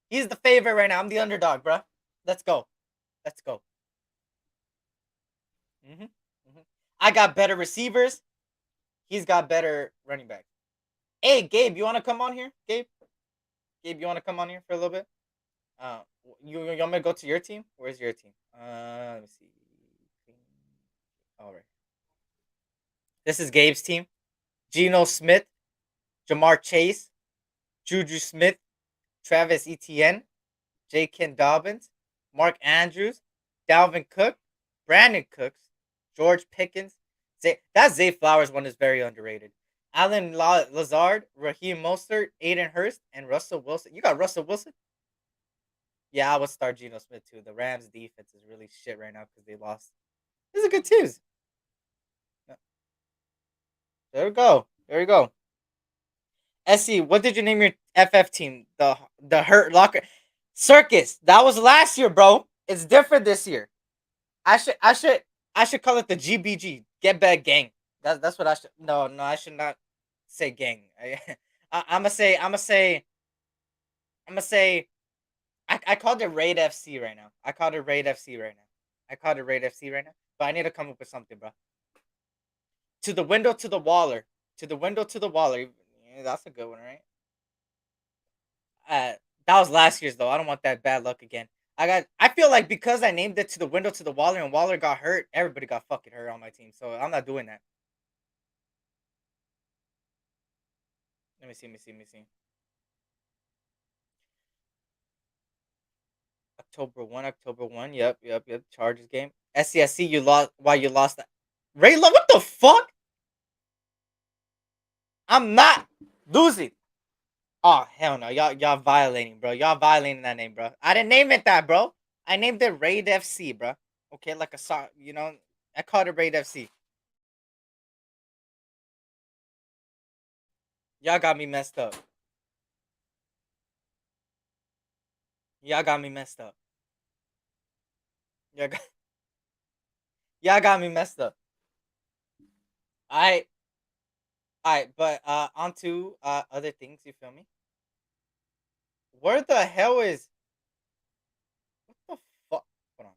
He's the favorite right now. I'm the underdog, bro. Let's go. I got better receivers. He's got better running backs. Hey, Gabe, you want to come on here? Gabe, you want to come on here for a little bit? You want me to go to your team? Where's your team? Let me see. All right. This is Gabe's team. Geno Smith, Jamar Chase, Juju Smith, Travis Etienne, J. Ken Dobbins, Mark Andrews, Dalvin Cook, Brandon Cooks, George Pickens. That Zay Flowers one is very underrated. Alan Lazard, Raheem Mostert, Aiden Hurst, and Russell Wilson. You got Russell Wilson? Yeah, I would start Geno Smith too. The Rams defense is really shit right now because they lost. These are good teams. There we go. SC, what did you name your FF team? The Hurt Locker Circus. That was last year, bro. It's different this year. I should call it the GBG. Get Back Gang. That's what I should. No, I should not say gang. I'm gonna say. I called it Raid FC right now. I called it Raid FC right now. I called it Raid FC right now. But I need to come up with something, bro. To the window, to the waller. To the window, to the waller. Yeah, that's a good one, right? That was last year's though. I don't want that bad luck again. I feel like because I named it to the window to the Waller and Waller got hurt, everybody got fucking hurt on my team. So I'm not doing that. Let me see. October 1. Yep. Chargers game. SCSC, you lost. Why you lost that? Raylo, what the fuck? I'm not losing. Oh hell no, y'all violating, bro. Y'all violating that name, bro. I didn't name it that, bro. I named it Raid FC, bro. Okay, like a sock, I called it Raid FC. Y'all got me messed up. Y'all got me messed up. Y'all got, y'all got me messed up. Alright, but on to other things, you feel me? Where the hell is what the fuck? Hold on.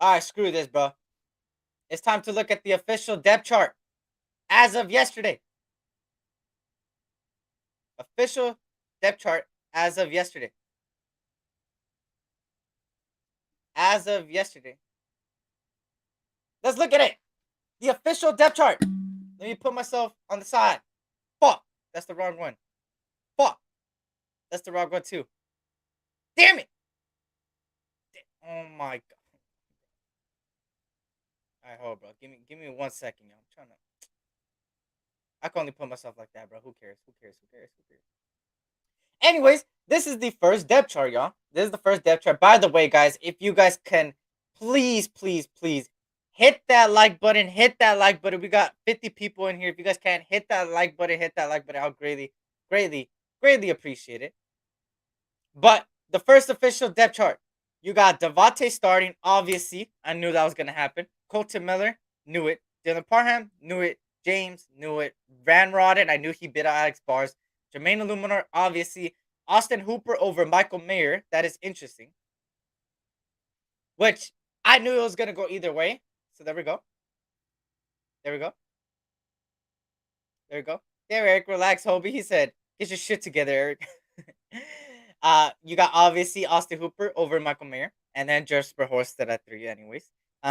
Alright, screw this, bro. It's time to look at the official depth chart as of yesterday. Official depth chart as of yesterday. As of yesterday. Let's look at it. The official depth chart. Let me put myself on the side. Fuck. That's the wrong one. Fuck. That's the wrong one too. Damn it. Oh my god. Alright, hold on, bro. Give me 1 second, yo. I'm trying to. I can only put myself like that, bro. Who cares? Anyways, this is the first depth chart, y'all. This is the first depth chart. By the way, guys, if you guys can please hit that like button. Hit that like button. We got 50 people in here. If you guys can hit that like button, I'll greatly appreciate it. But the first official depth chart, you got Devontae starting. Obviously, I knew that was gonna happen. Colton Miller, knew it. Dylan Parham, knew it. James, knew it. Van Rodden, I knew he bit Alex Bars. Jermaine Illuminor, obviously. Austin Hooper over Michael Mayer. That is interesting. Which I knew it was gonna go either way. So there we go. There, Eric, relax, Hobie. He said, "Get your shit together, Eric." You got obviously Austin Hooper over Michael Mayer, and then Jesper Horsted at 3, anyways.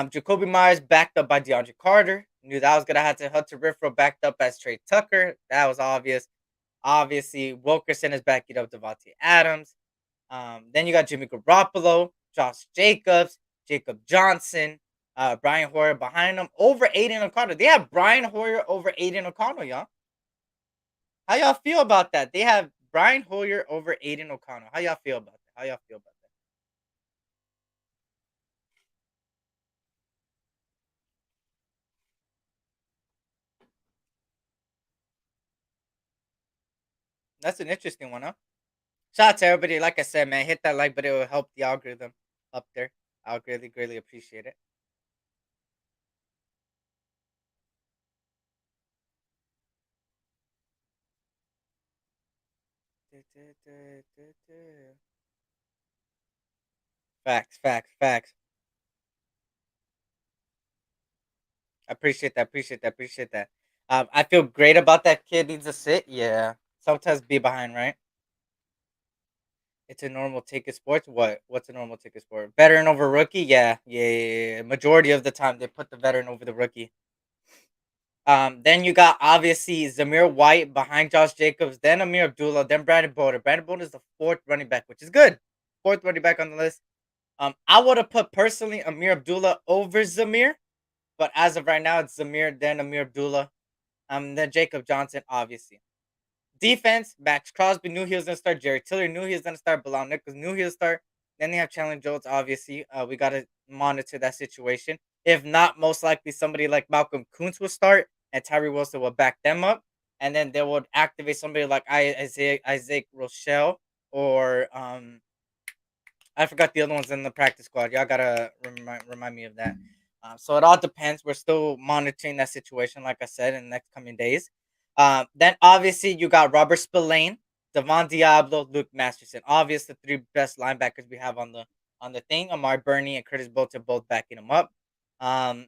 Jacoby Myers backed up by DeAndre Carter. Knew that was gonna have to Hunter Renfrow backed up as Trey Tucker. That was obvious. Obviously, Wilkerson is backing up Devontae Adams. Then you got Jimmy Garoppolo, Josh Jacobs, Jacob Johnson, Brian Hoyer behind them over Aiden O'Connell. They have Brian Hoyer over Aiden O'Connell, y'all. How y'all feel about that? They have Brian Hoyer over Aiden O'Connell. How y'all feel about that? That's an interesting one, huh? Shout out to everybody. Like I said, man, hit that like, but it will help the algorithm up there. I'll greatly appreciate it. Facts. I appreciate that. I feel great about that kid needs to sit. Yeah. Sometimes be behind, right? It's a normal ticket sport. What's a normal ticket sport? Veteran over rookie? Yeah. Majority of the time they put the veteran over the rookie. Then you got obviously Zamir White behind Josh Jacobs, then Amir Abdullah, then Brandon Bolder. Brandon Bolder is the 4th running back, which is good. 4th running back on the list. I would have put personally Amir Abdullah over Zamir, but as of right now, it's Zamir, then Amir Abdullah, then Jacob Johnson, obviously. Defense, Max Crosby knew he was gonna start. Jerry Tiller knew he was gonna start. Bilal Nichols knew he was start. Then they have Chandler Jones, obviously. We gotta monitor that situation. If not, most likely somebody like Malcolm Kuntz will start, and Tyree Wilson will back them up, and then they would activate somebody like Isaac Rochelle or I forgot the other ones in the practice squad. Y'all gotta remind me of that. So it all depends. We're still monitoring that situation, like I said, in the next coming days. Then obviously you got Robert Spillane, Devon Diablo, Luke Masterson. Obvious the three best linebackers we have on the thing. Amari Burney and Curtis Bolton both backing him up. Um,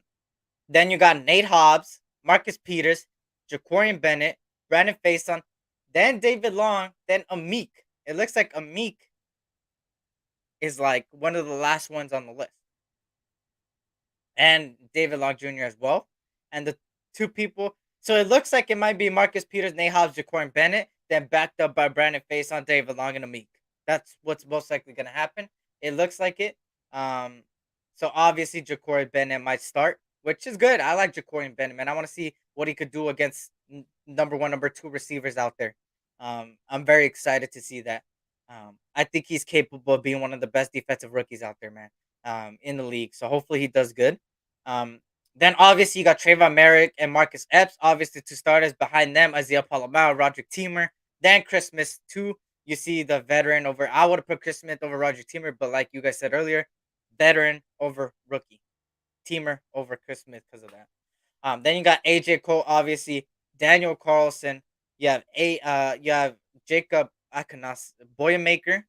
then you got Nate Hobbs, Marcus Peters, Jaquarian Bennett, Brandon Faison, then David Long, then Amik. It looks like Amik is like one of the last ones on the list, and David Long Jr. as well. And the two people, so it looks like it might be Marcus Peters, Nate Hobbs, Jaquarian Bennett, then backed up by Brandon Faison, David Long, and Amik. That's what's most likely going to happen. It looks like it. Um, so obviously Jaquarian Bennett might start, which is good. I like Jaquarian Bennett, man. I want to see what he could do against number one, number two receivers out there. I'm very excited to see that. I think he's capable of being one of the best defensive rookies out there, man. In the league. So hopefully he does good. Um, then obviously you got Trayvon Merrick and Marcus Epps. Obviously two starters behind them: Isaiah Palomar, Roderick Teamer. Then Chris Smith two. You see the veteran over. I would have put Chris Smith over Roderick Teamer, but like you guys said earlier, veteran over rookie. Teamer over Chris Smith because of that. Then you got AJ Cole, obviously Daniel Carlson. You have Jacob Akanas Boyamaker,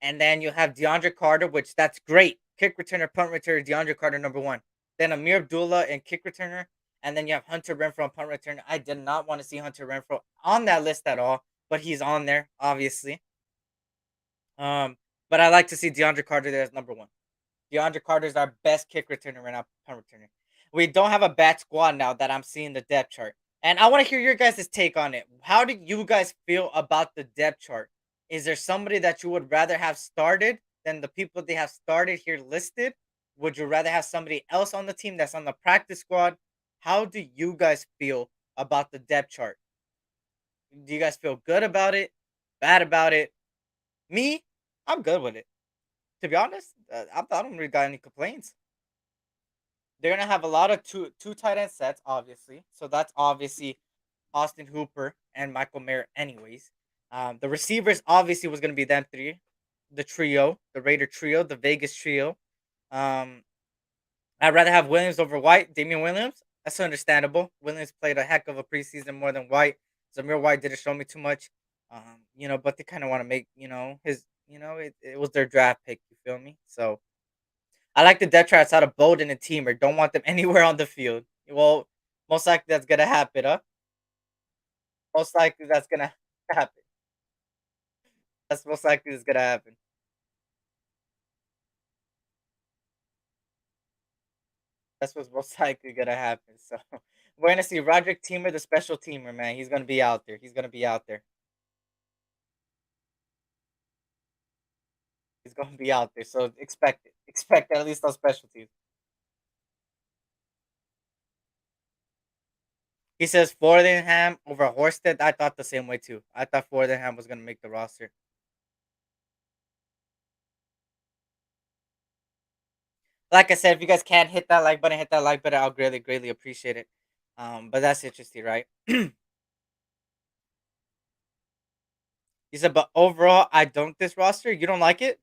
and then you have DeAndre Carter, which that's great. Kick returner, punt returner, DeAndre Carter number one. Then Amir Abdullah and kick returner, and then you have Hunter Renfro and punt returner. I did not want to see Hunter Renfro on that list at all, but he's on there obviously. But I like to see DeAndre Carter there as number one. DeAndre Carter is our best kick returner right now, punt returner. We don't have a bad squad now that I'm seeing the depth chart. And I want to hear your guys' take on it. How do you guys feel about the depth chart? Is there somebody that you would rather have started than the people they have started here listed? Would you rather have somebody else on the team that's on the practice squad? How do you guys feel about the depth chart? Do you guys feel good about it? Bad about it? Me, I'm good with it. To be honest, I don't really got any complaints. They're gonna have a lot of two tight end sets, obviously. So that's obviously Austin Hooper and Michael Mayer, anyways. The receivers obviously was gonna be them three, the trio, the Raider trio, the Vegas trio. Um, I'd rather have Williams over White, Damian Williams. That's understandable. Williams played a heck of a preseason more than White. Zamir White didn't show me too much. But they kind of want to make, it was their draft pick. You feel me? So I like the depth charts out of Bowden and Teamer. Don't want them anywhere on the field. Well, most likely that's gonna happen, huh? Most likely that's gonna happen. That's most likely that's gonna happen. That's what's most likely gonna happen. So we're gonna see Roderick Teamer, the special teamer, man. He's gonna be out there. He's gonna be out there. He's gonna be out there. So expect it. Expect at least on special teams. He says Fordingham over Horsted. I thought the same way too. I thought Fordingham was gonna make the roster. Like I said, if you guys can hit that like button. I'll greatly, greatly appreciate it. But that's interesting, right? He said, but overall, I don't this roster. You don't like it?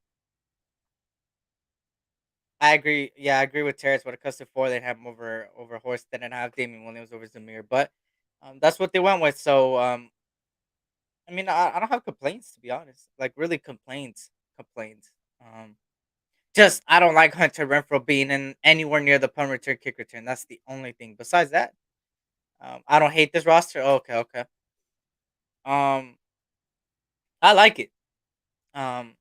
I agree. Yeah, I agree with Terrence when it comes to four. They'd have him over Horsted and have Damian Williams over Zamir. But that's what they went with. So I mean, I don't have complaints to be honest. Like really complaints. Um, just I don't like Hunter Renfro being in anywhere near the punt return kick return. That's the only thing. Besides that, I don't hate this roster. Okay, okay. Um, I like it. Um,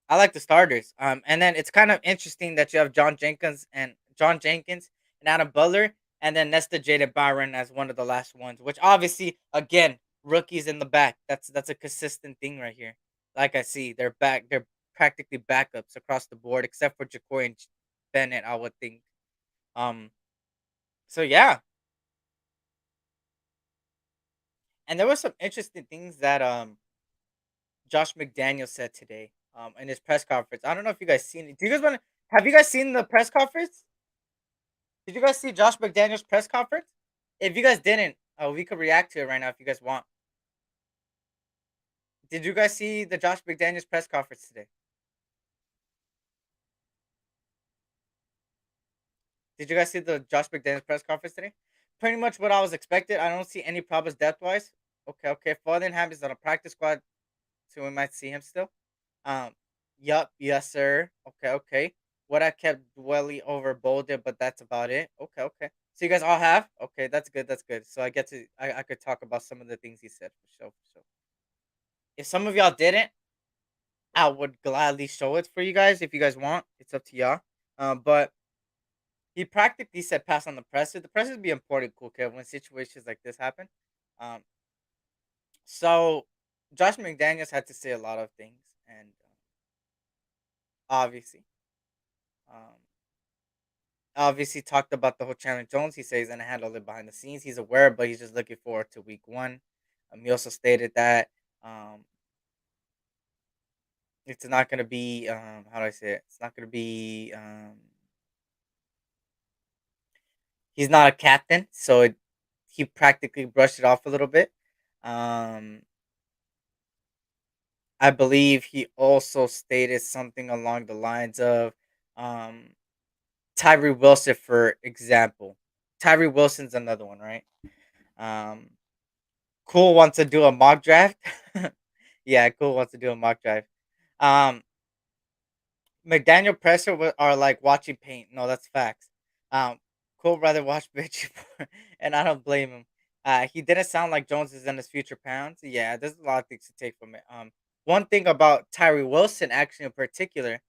I like the starters. And then it's kind of interesting that you have John Jenkins and Adam Butler, and then Nesta Jada Byron as one of the last ones. Which obviously, again, rookies in the back. That's a consistent thing right here. Like I see, they're back. They're practically backups across the board, except for Jacory and Bennett. I would think. Um. So yeah, and there were some interesting things that Josh McDaniel said today in his press conference. I don't know if you guys seen it. Do you guys want to? Have you guys seen the press conference? Did you guys see Josh McDaniel's press conference? If you guys didn't, we could react to it right now if you guys want. Did you guys see the Josh McDaniel's press conference today? Did you guys see the Josh McDaniels press conference today? Pretty much what I was expected. I don't see any problems depth wise. Okay. Fodenham is on a practice squad, so we might see him still. Um, yup, yes, sir. Okay. What I kept dwelling over Bolden, but that's about it. Okay. So you guys all have? Okay, that's good. That's good. So I could talk about some of the things he said for sure. For sure. If some of y'all didn't, I would gladly show it for you guys if you guys want. It's up to y'all. But he practically said pass on the presser. The pressers be important, cool kid, when situations like this happen. Um, so Josh McDaniels had to say a lot of things, and obviously, um, obviously talked about the whole Chandler Jones. He says he's gonna handle it behind the scenes. He's aware, but he's just looking forward to week one. He also stated that um, it's not gonna be how do I say it? It's not gonna be he's not a captain, so he practically brushed it off a little bit. Um, I believe he also stated something along the lines of um, Tyree Wilson, for example. Tyree Wilson's another one, right? Um, Cool wants to do a mock draft. Yeah, Cool wants to do a mock draft. Um, McDaniel Presser are like watching paint. No, that's facts. Um, Cool rather watch bitch, and I don't blame him. He didn't sound like Jones is in his future pounds. Yeah, there's a lot of things to take from it. One thing about Tyree Wilson, actually in particular,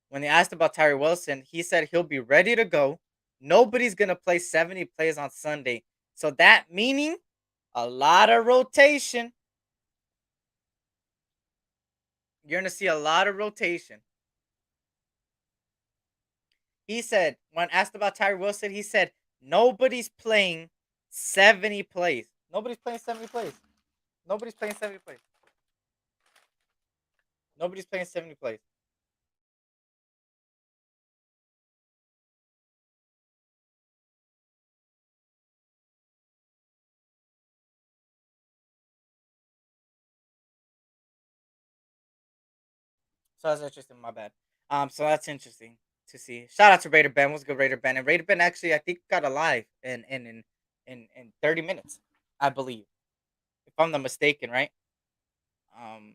when they asked about Tyree Wilson, he said he'll be ready to go. Nobody's gonna play 70 plays on Sunday, so that meaning a lot of rotation. You're gonna see a lot of rotation. He said, when asked about Tyree Wilson, he said, nobody's playing 70 plays. Nobody's playing 70 plays. Nobody's playing 70 plays. Nobody's playing 70 plays. So that's interesting. My bad. So that's interesting to see. Shout out to Raider Ben. What's good, Raider Ben? And Raider Ben actually, I think, got alive in 30 minutes, I believe, if I'm not mistaken, right? Um,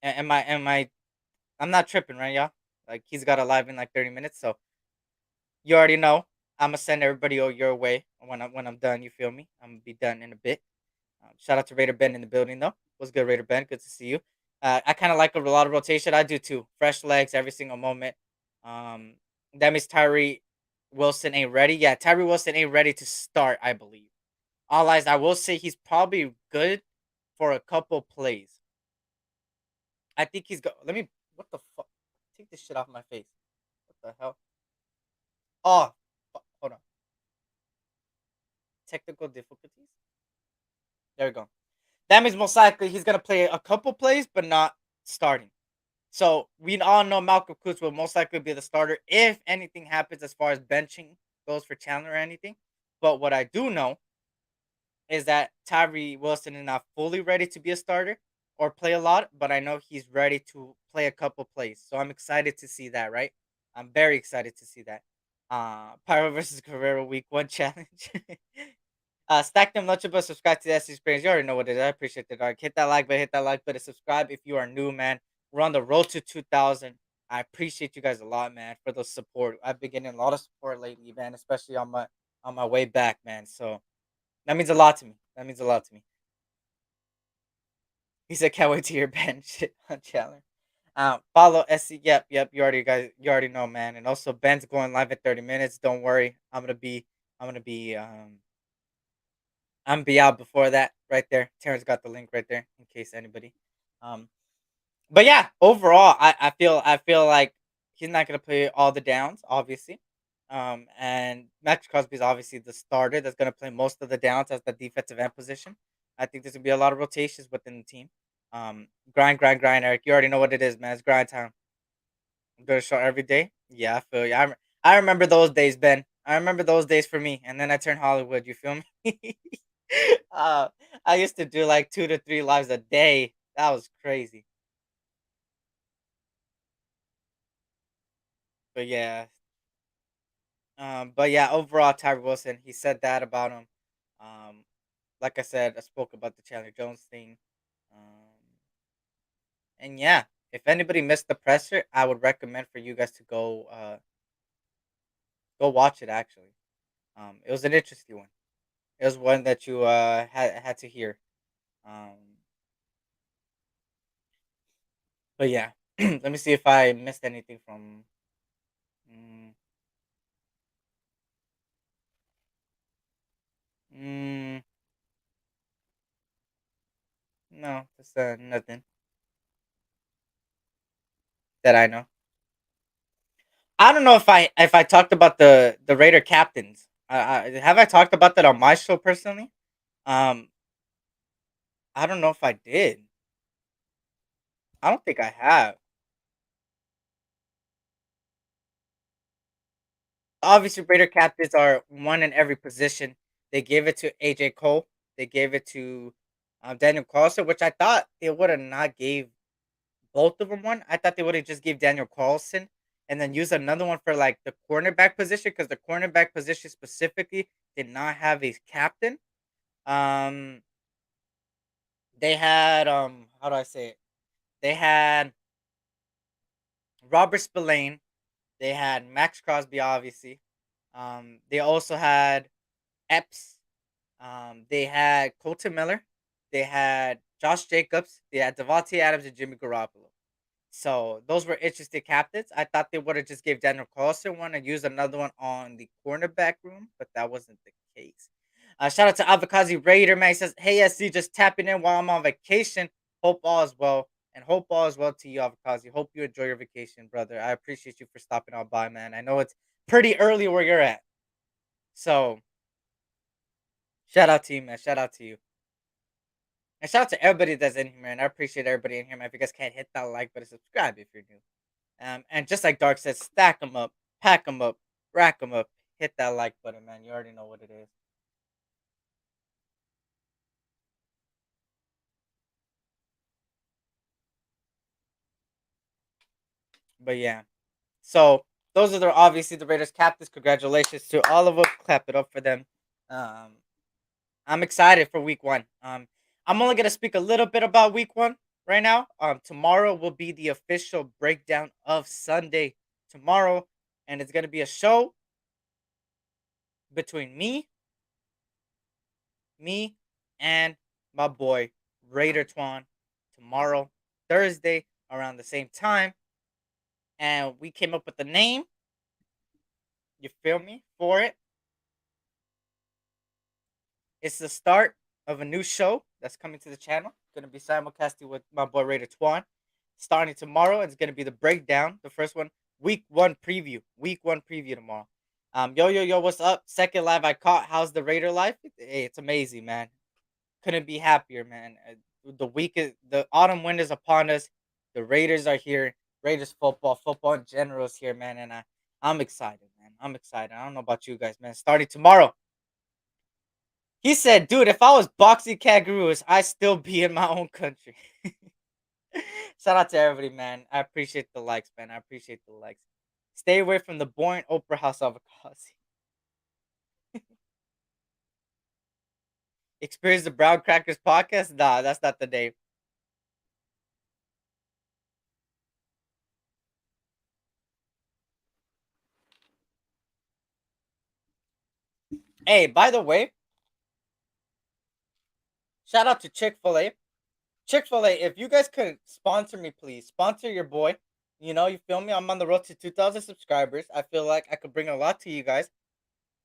am I? I'm not tripping, right, y'all? Like he's got alive in like 30 minutes, so you already know. I'm gonna send everybody your way when I'm done. You feel me? I'm gonna be done in a bit. Shout out to Raider Ben in the building though. What's good, Raider Ben? Good to see you. I kind of like a lot of rotation. I do too. Fresh legs every single moment. Um, that means Tyree Wilson ain't ready. Yeah, Tyree Wilson ain't ready to start. I believe. All eyes. I will say he's probably good for a couple plays. I think he's go. Let me. What the fuck? Take this shit off my face. What the hell? Oh, hold on. Technical difficulties. There we go. That means most likely he's gonna play a couple plays, but not starting. So we all know Malcolm Kutz will most likely be the starter if anything happens as far as benching goes for Chandler or anything. But what I do know is that Tyree Wilson is not fully ready to be a starter or play a lot, but I know he's ready to play a couple plays. So I'm excited to see that, right? I'm very excited to see that. Pyro versus Guerrero week one challenge. Stack them lunchable, subscribe to the S experience. You already know what it is. I appreciate the dark. Hit that like button, subscribe if you are new, man. We're on the road to 2,000. I appreciate you guys a lot, man, for the support. I've been getting a lot of support lately, man, especially on my way back, man. So that means a lot to me. That means a lot to me. He said, "Can't wait to hear Ben shit on Chandler." Follow SC. Yep. You already know, man. And also, Ben's going live at 30 minutes. Don't worry. I'm gonna be I'm be out before that right there. Terrence got the link right there in case anybody. Um, but yeah, overall, I feel like he's not gonna play all the downs, obviously. And Max Crosby's obviously the starter that's gonna play most of the downs as the defensive end position. I think there's gonna be a lot of rotations within the team. Grind, Eric. You already know what it is, man. It's grind time. I'm gonna show every day. Yeah, I feel you. I remember those days, Ben. I remember those days for me, and then I turned Hollywood. You feel me? uh, I used to do like 2 to 3 lives a day. That was crazy. But yeah, But yeah, overall, Tyree Wilson, he said that about him. Um, like I said, I spoke about the Chandler Jones thing. And yeah, if anybody missed the presser, I would recommend for you guys to go watch it. Actually, it was an interesting one. It was one that you had to hear. Um, but yeah, let me see if I missed anything from. Mm, mm, no, that's nothing that I know. I don't know if I talked about the Raider captains. Have I talked about that on my show personally? Um, I don't know if I did. I don't think I have. Obviously, Raider captains are one in every position. They gave it to AJ Cole. They gave it to Daniel Carlson, which I thought they would have not gave both of them one. I thought they would have just gave Daniel Carlson and then use another one for like the cornerback position because the cornerback position specifically did not have a captain. Um, they had how do I say it? They had Robert Spillane. They had Max Crosby, obviously. They also had Epps. They had Colton Miller. They had Josh Jacobs. They had Devontae Adams and Jimmy Garoppolo. So those were interesting captains. I thought they would have just gave Daniel Carlson one and used another one on the cornerback room, but that wasn't the case. Shout out to Avikazi Raider, man. He says, "Hey SC, just tapping in while I'm on vacation. Hope all is well, and hope all is well to you, Avikazi. Hope you enjoy your vacation, brother. I appreciate you for stopping on by, man. I know it's pretty early where you're at, so shout out to you, man. Shout out to you." And shout out to everybody that's in here, man. I appreciate everybody in here, man. If you guys can't hit that like button, subscribe if you're new. And just like Dark says, stack them up, pack them up, rack them up, hit that like button, man. You already know what it is. But yeah, so those are obviously the Raiders captains. Congratulations to all of them. Clap it up for them. Um, I'm excited for week one. I'm only gonna speak a little bit about week one right now. Tomorrow will be the official breakdown of Sunday tomorrow, and it's gonna be a show between me, and my boy Raider Twan tomorrow, Thursday, around the same time. And we came up with the name, you feel me, for it. It's the start of a new show that's coming to the channel. Gonna be simulcasting with my boy Raider Twan. Starting tomorrow, it's gonna be the breakdown. The first one, week one preview. Week one preview tomorrow. Yo, what's up? Second live I caught. How's the Raider life? Hey, it's amazing, man. Couldn't be happier, man. The autumn wind is upon us. The Raiders are here. Raiders football in general is here, man. And I'm excited, man. I'm excited. I don't know about you guys, man. Starting tomorrow. He said, dude, if I was boxing kangaroos, I'd still be in my own country. Shout out to everybody, man. I appreciate the likes, man. I appreciate the likes. Stay away from the boring Oprah House Avocasi. Experience the Brown Crackers podcast? Nah, that's not the name. Hey, by the way, shout out to Chick-fil-A. Chick-fil-A, if you guys could sponsor me, please. Sponsor your boy. You know, you feel me? I'm on the road to 2,000 subscribers. I feel like I could bring a lot to you guys.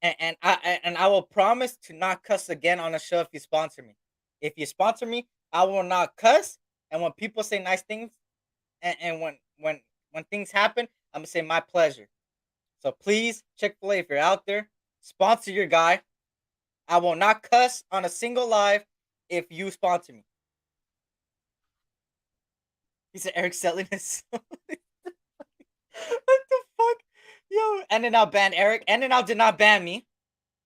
And I will promise to not cuss again on the show if you sponsor me. If you sponsor me, I will not cuss. And when people say nice things, and when things happen, I'm gonna say my pleasure. So please, Chick-fil-A, if you're out there, sponsor your guy. I will not cuss on a single live if you sponsor me. He said Eric selling his. What the fuck? Yo, and then I'll ban Eric. And then I did not ban me.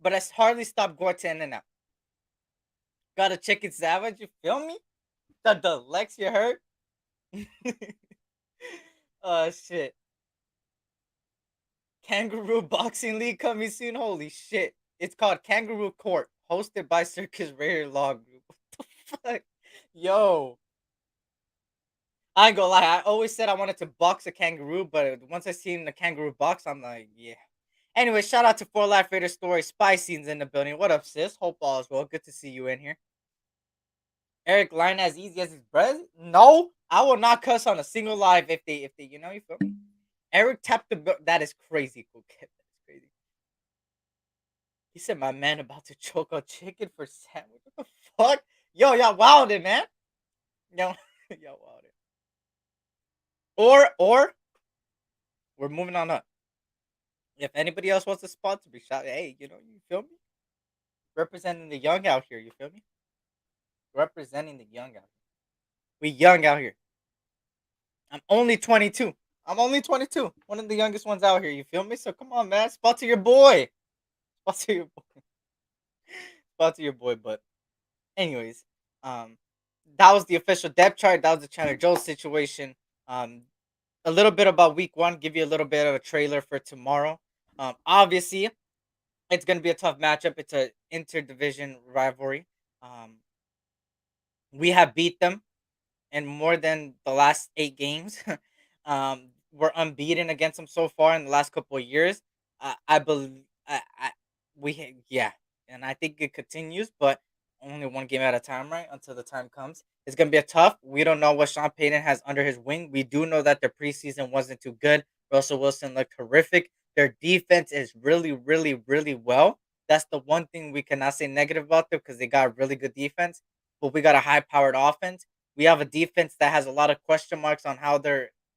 But I hardly stopped going to In-N-Out. Got a chicken sandwich, you feel me? The Lex, you heard? Oh, shit. Kangaroo Boxing League coming soon. Holy shit. It's called Kangaroo Court, hosted by Circus Raider Law Group. What the fuck? Yo. I ain't gonna lie, I always said I wanted to box a kangaroo, but once I seen the kangaroo box, I'm like, yeah. Anyway, shout out to For Life Raider Story. Spy Scenes in the building. What up, sis? Hope all is well. Good to see you in here. Eric line as easy as his breath? No, I will not cuss on a single live if they you know, you feel me? Eric tapped that is crazy, cool kid. That is crazy. He said my man about to choke on chicken for sandwich. What the fuck? Yo, y'all wildin', man. Yo, y'all wildin'. Or we're moving on up. If anybody else wants a sponsor me, shout, hey, you know, you feel me? Representing the young out here, you feel me? Representing the young out here. We young out here. I'm only 22. I'm only 22. One of the youngest ones out here, you feel me? So come on, man. Sponsor your boy. Sponsor your boy. Sponsor your boy, but anyways, that was the official depth chart. That was the Chandler Jones situation. A little bit about week one, give you a little bit of a trailer for tomorrow. Obviously, it's going to be a tough matchup. It's a interdivision rivalry. We have beat them in more than the last 8 games. We're unbeaten against them so far in the last couple of years. I believe yeah, and I think it continues, but only one game at a time, right? Until the time comes, it's gonna be a tough. We don't know what Sean Payton has under his wing. We do know that their preseason wasn't too good. Russell Wilson looked horrific. Their defense is really, really, really well. That's the one thing we cannot say negative about them because they got really good defense. But we got a high-powered offense. We have a defense that has a lot of question marks on how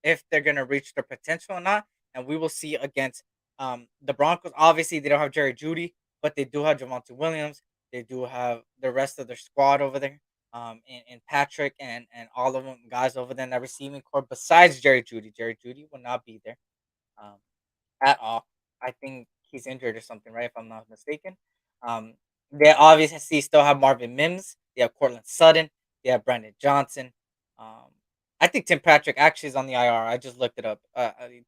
if they're gonna reach their potential or not, and we will see against the Broncos. Obviously, they don't have Jerry Judy, but they do have Javonte Williams. They do have the rest of their squad over there, and Patrick and all of them guys over there in that receiving core. Besides Jerry Judy, Jerry Judy will not be there um, at all. I think he's injured or something, right? If I'm not mistaken. Um, they obviously still have Marvin Mims. They have Cortland Sutton. They have Brandon Johnson. Um, I think Tim Patrick actually is on the IR. I just looked it up.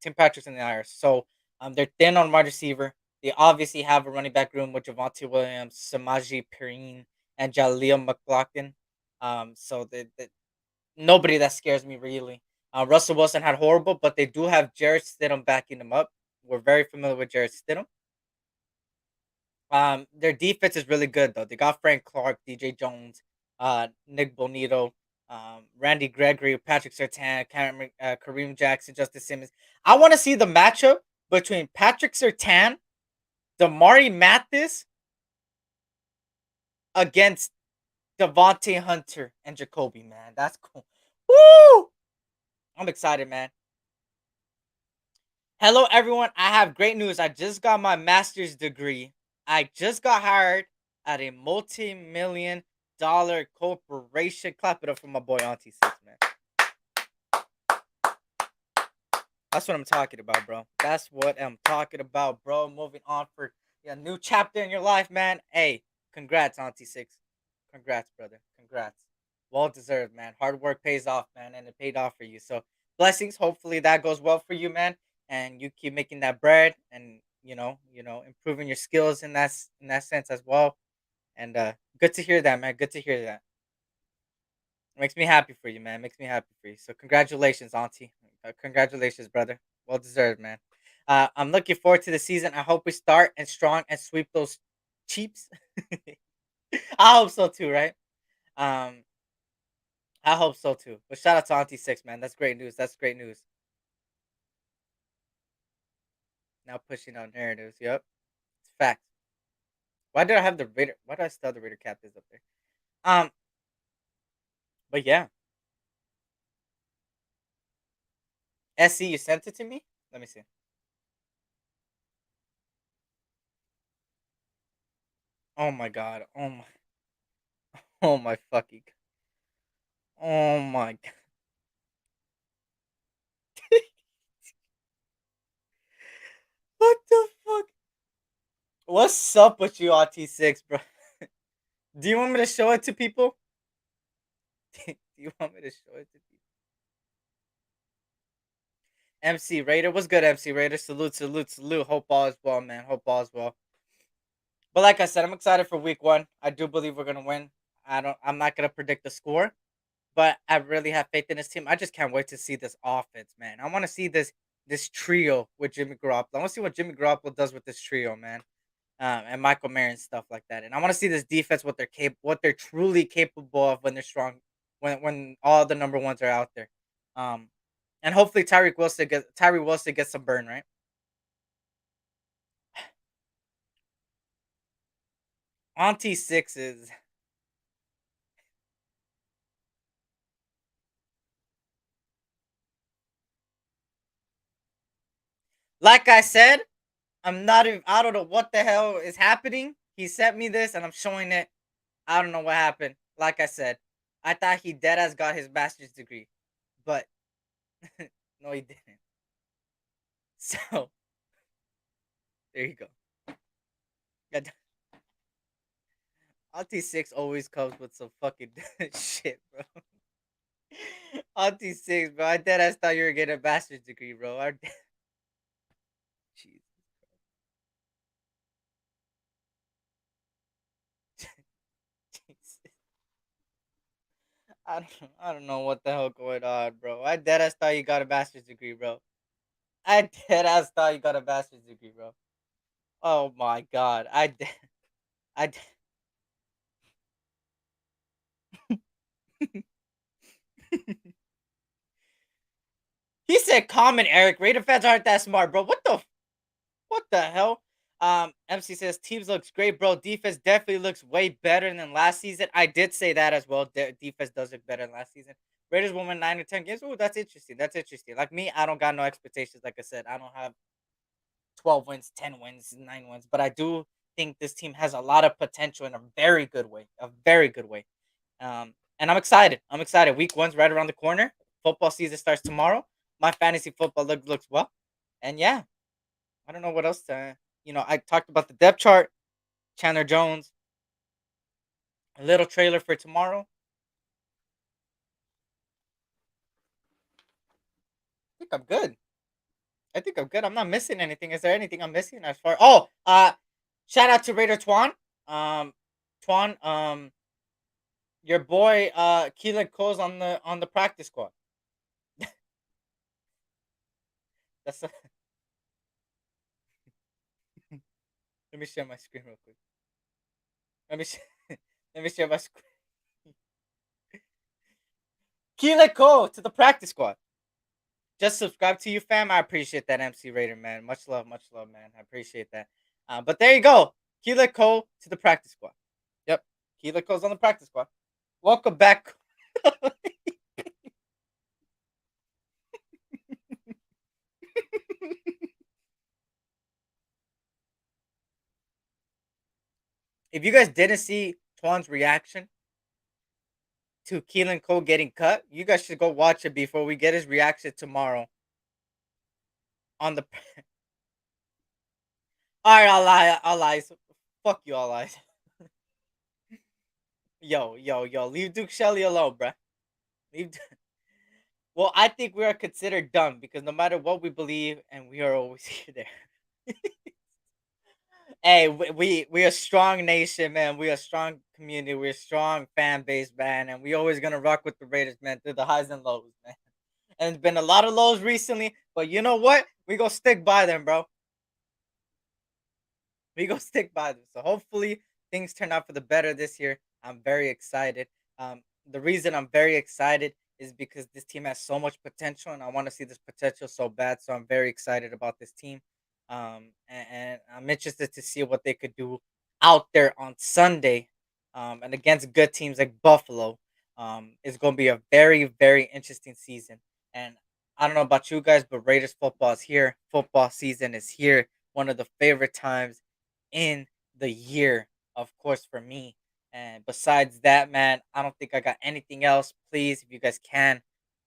Tim Patrick's in the IR. So they're thin on wide receiver. They obviously have a running back room with Javonte Williams, Samaji Perine, and Jaleel McLaughlin. So nobody that scares me really. Russell Wilson had horrible, but they do have Jarrett Stidham backing them up. We're very familiar with Jarrett Stidham. Their defense is really good though. They got Frank Clark, DJ Jones, Nick Bonito, Randy Gregory, Patrick Surtain, Kareem Jackson, Justice Simmons. I want to see the matchup between Patrick Surtain, Damari Mathis against Devontae Hunter and Jacoby. Man, that's cool. Woo! I'm excited, man. Hello, everyone. I have great news. I just got my master's degree. I just got hired at a multi-million-dollar corporation. Clap it up for my boy Auntie Six, man. That's what I'm talking about, bro. That's what I'm talking about, bro. Moving on for a new chapter in your life, man. Hey, congrats, Auntie Six. Congrats, brother. Congrats. Well deserved, man. Hard work pays off, man, and it paid off for you. So blessings. Hopefully that goes well for you, man, and you keep making that bread, and improving your skills in that sense as well. And good to hear that, man. Good to hear that. Makes me happy for you, man. Makes me happy for you. So congratulations, Auntie. Congratulations, brother. Well deserved, man. I'm looking forward to the season. I hope we start and strong and sweep those Chiefs. I hope so too, right? Um, I hope so too. But shout out to Auntie Six, man. That's great news. That's great news. Now pushing out narratives. Yep, it's fact. Why did I have the Raider? Why do I still have the Raider captives up there? Um, but yeah, SC, you sent it to me. Let me see. Oh my god. Oh my. Oh my fucking. Oh my. What the fuck? What's up with you, RT6, bro? Do you want me to show it to people? Do you want me to show it to people? MC Raider. What's good, MC Raider? Salute, salute, salute. Hope all is well, man. Hope all is well. But like I said, I'm excited for week one. I do believe we're gonna win. I'm not gonna predict the score, but I really have faith in this team. I just can't wait to see this offense, man. I want to see this trio with Jimmy Garoppolo. I want to see what Jimmy Garoppolo does with this trio, man. And Michael Mayer and stuff like that. And I want to see this defense what they're truly capable of when they're strong, when all the number ones are out there. Um, and hopefully Tyree Wilson gets some burn, right? Auntie Sixes. Like I said, I'm not even. I don't know what the hell is happening. He sent me this, and I'm showing it. I don't know what happened. Like I said, I thought he dead ass got his master's degree, but no, he didn't. So there you go. God, Auntie Six always comes with some fucking shit, bro. Auntie Six, bro. I dead ass thought you were getting a master's degree, bro. Jeez. I don't know what the hell going on, bro. I dead ass thought you got a master's degree, bro. I dead ass thought you got a master's degree, bro. Oh my god. I He said common, Eric. Raider fans aren't that smart, bro. What the hell? MC says teams looks great, bro. Defense definitely looks way better than last season. I did say that as well. Defense does look better than last season. Raiders will win 9 or 10 games. Oh, that's interesting. That's interesting. Like me, I don't got no expectations. Like I said, I don't have 12 wins, 10 wins, 9 wins, but I do think this team has a lot of potential in a very good way. A very good way. And I'm excited. I'm excited. Week one's right around the corner. Football season starts tomorrow. My fantasy football looks well. And yeah, I don't know what else to. I talked about the depth chart, Chandler Jones, a little trailer for tomorrow. I think I'm good. I think I'm good. I'm not missing anything. Is there anything I'm missing as far? Oh, shout out to Raider Twan. Twan, your boy, Keelan Cole's on the practice squad. That's. Let me share my screen real quick. Let me let me share my screen. Keelan Cole to the practice squad. Just subscribe to you, fam. I appreciate that, MC Raider, man. Much love, man. I appreciate that. But there you go. Keelan Cole to the practice squad. Yep. Keelan Cole's on the practice squad. Welcome back. If you guys didn't see Twan's reaction to Keelan Cole getting cut, you guys should go watch it before we get his reaction tomorrow. On the. Alright, I'll lie. Fuck you, all lie. Yo. Leave Duke Shelley alone, bruh. Leave. Well, I think we are considered dumb because no matter what we believe, and we are always here there. Hey, we a strong nation, man. We a strong community. We're a strong fan base, man, and we always gonna rock with the Raiders, man, through the highs and lows, man. And it's been a lot of lows recently, but you know what? We gonna stick by them, bro. We gonna stick by them. So hopefully things turn out for the better this year. I'm very excited. The reason I'm very excited is because this team has so much potential, and I want to see this potential so bad. So I'm very excited about this team. And I'm interested to see what they could do out there on Sunday, and against good teams like Buffalo. It's going to be a very, very interesting season. And I don't know about you guys, but Raiders football is here. Football season is here. One of the favorite times in the year, of course, for me. And besides that, man, I don't think I got anything else. Please, if you guys can,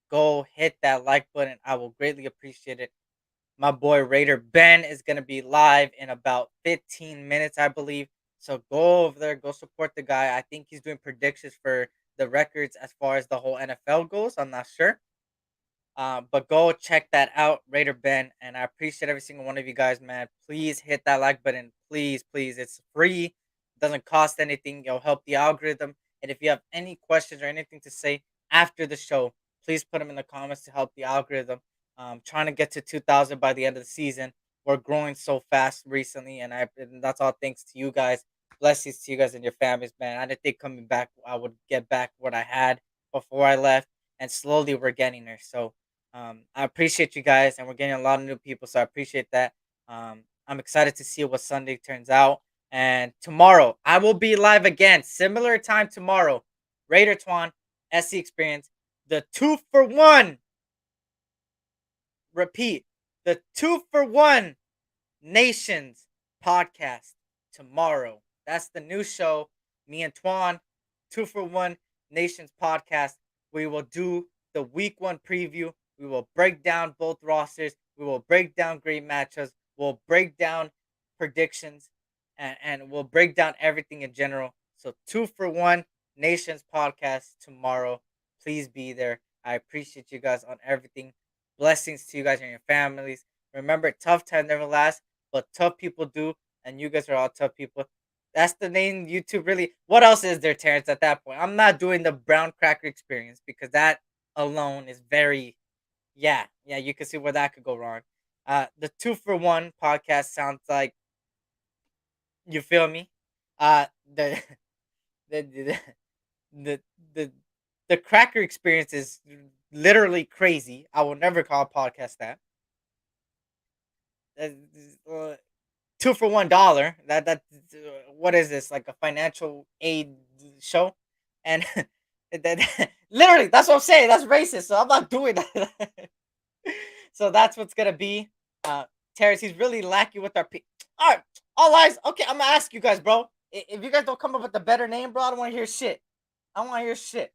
go hit that like button. I will greatly appreciate it. My boy Raider Ben is going to be live in about 15 minutes, I believe. So go over there, go support the guy. I think he's doing predictions for the records as far as the whole NFL goes. I'm not sure. But go check that out, Raider Ben. And I appreciate every single one of you guys, man. Please hit that like button. Please, please. It's free. It doesn't cost anything. It'll help the algorithm. And if you have any questions or anything to say after the show, please put them in the comments to help the algorithm. Trying to get to 2,000 by the end of the season. We're growing so fast recently, and that's all thanks to you guys. Blessings to you guys and your families, man. I didn't think coming back I would get back what I had before I left, and slowly we're getting there. So I appreciate you guys, and we're getting a lot of new people, so I appreciate that. I'm excited to see what Sunday turns out. And tomorrow, I will be live again, similar time tomorrow. Raider Twan, SC Experience, the 2-for-1. Repeat, the 2-for-1 Nations podcast tomorrow. That's the new show. Me and Twan, 2-for-1 Nations podcast. We will do the week 1 preview. We will break down both rosters. We will break down great matchups. We'll break down predictions, and we'll break down everything in general. So 2-for-1 Nations podcast tomorrow. Please be there. I appreciate you guys on everything. Blessings to you guys and your families. Remember, tough time never lasts, but tough people do, and you guys are all tough people. That's the name YouTube really. What else is there, Terrence, at that point? I'm not doing the brown cracker experience because that alone is very, yeah, you can see where that could go wrong. The 2-for-1 podcast sounds like, you feel me? The the the the the, the cracker experience is literally crazy. I will never call a podcast that. Uh, 2 for $1. What is this, like a financial aid show? And that literally, that's what I'm saying. That's racist. So I'm not doing that. So that's what's gonna be. Terrence, he's really lacking with our. All right, all eyes. Okay, I'm gonna ask you guys, bro. If you guys don't come up with a better name, bro, I don't want to hear shit. I don't want to hear shit.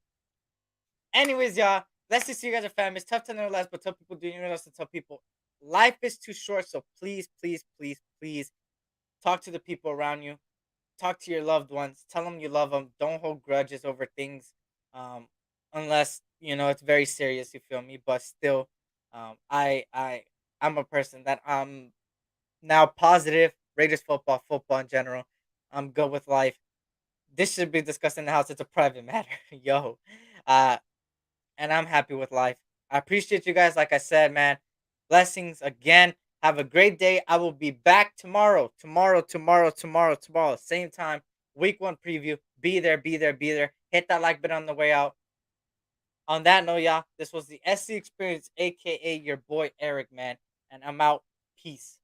Anyways, y'all, let's just see you guys are family. It's tough to know less, but tell people do you know to tell people. Life is too short, so please, please, please, please talk to the people around you. Talk to your loved ones. Tell them you love them. Don't hold grudges over things, unless it's very serious. You feel me? But still, I'm a person that I'm now positive. Raiders football in general. I'm good with life. This should be discussed in the house. It's a private matter, yo. Uh, and I'm happy with life. I appreciate you guys. Like I said, man, blessings again. Have a great day. I will be back tomorrow. Tomorrow. Same time. Week 1 preview. Be there. Hit that like button on the way out. On that note, y'all, this was the SC Experience, aka your boy Eric, man. And I'm out. Peace.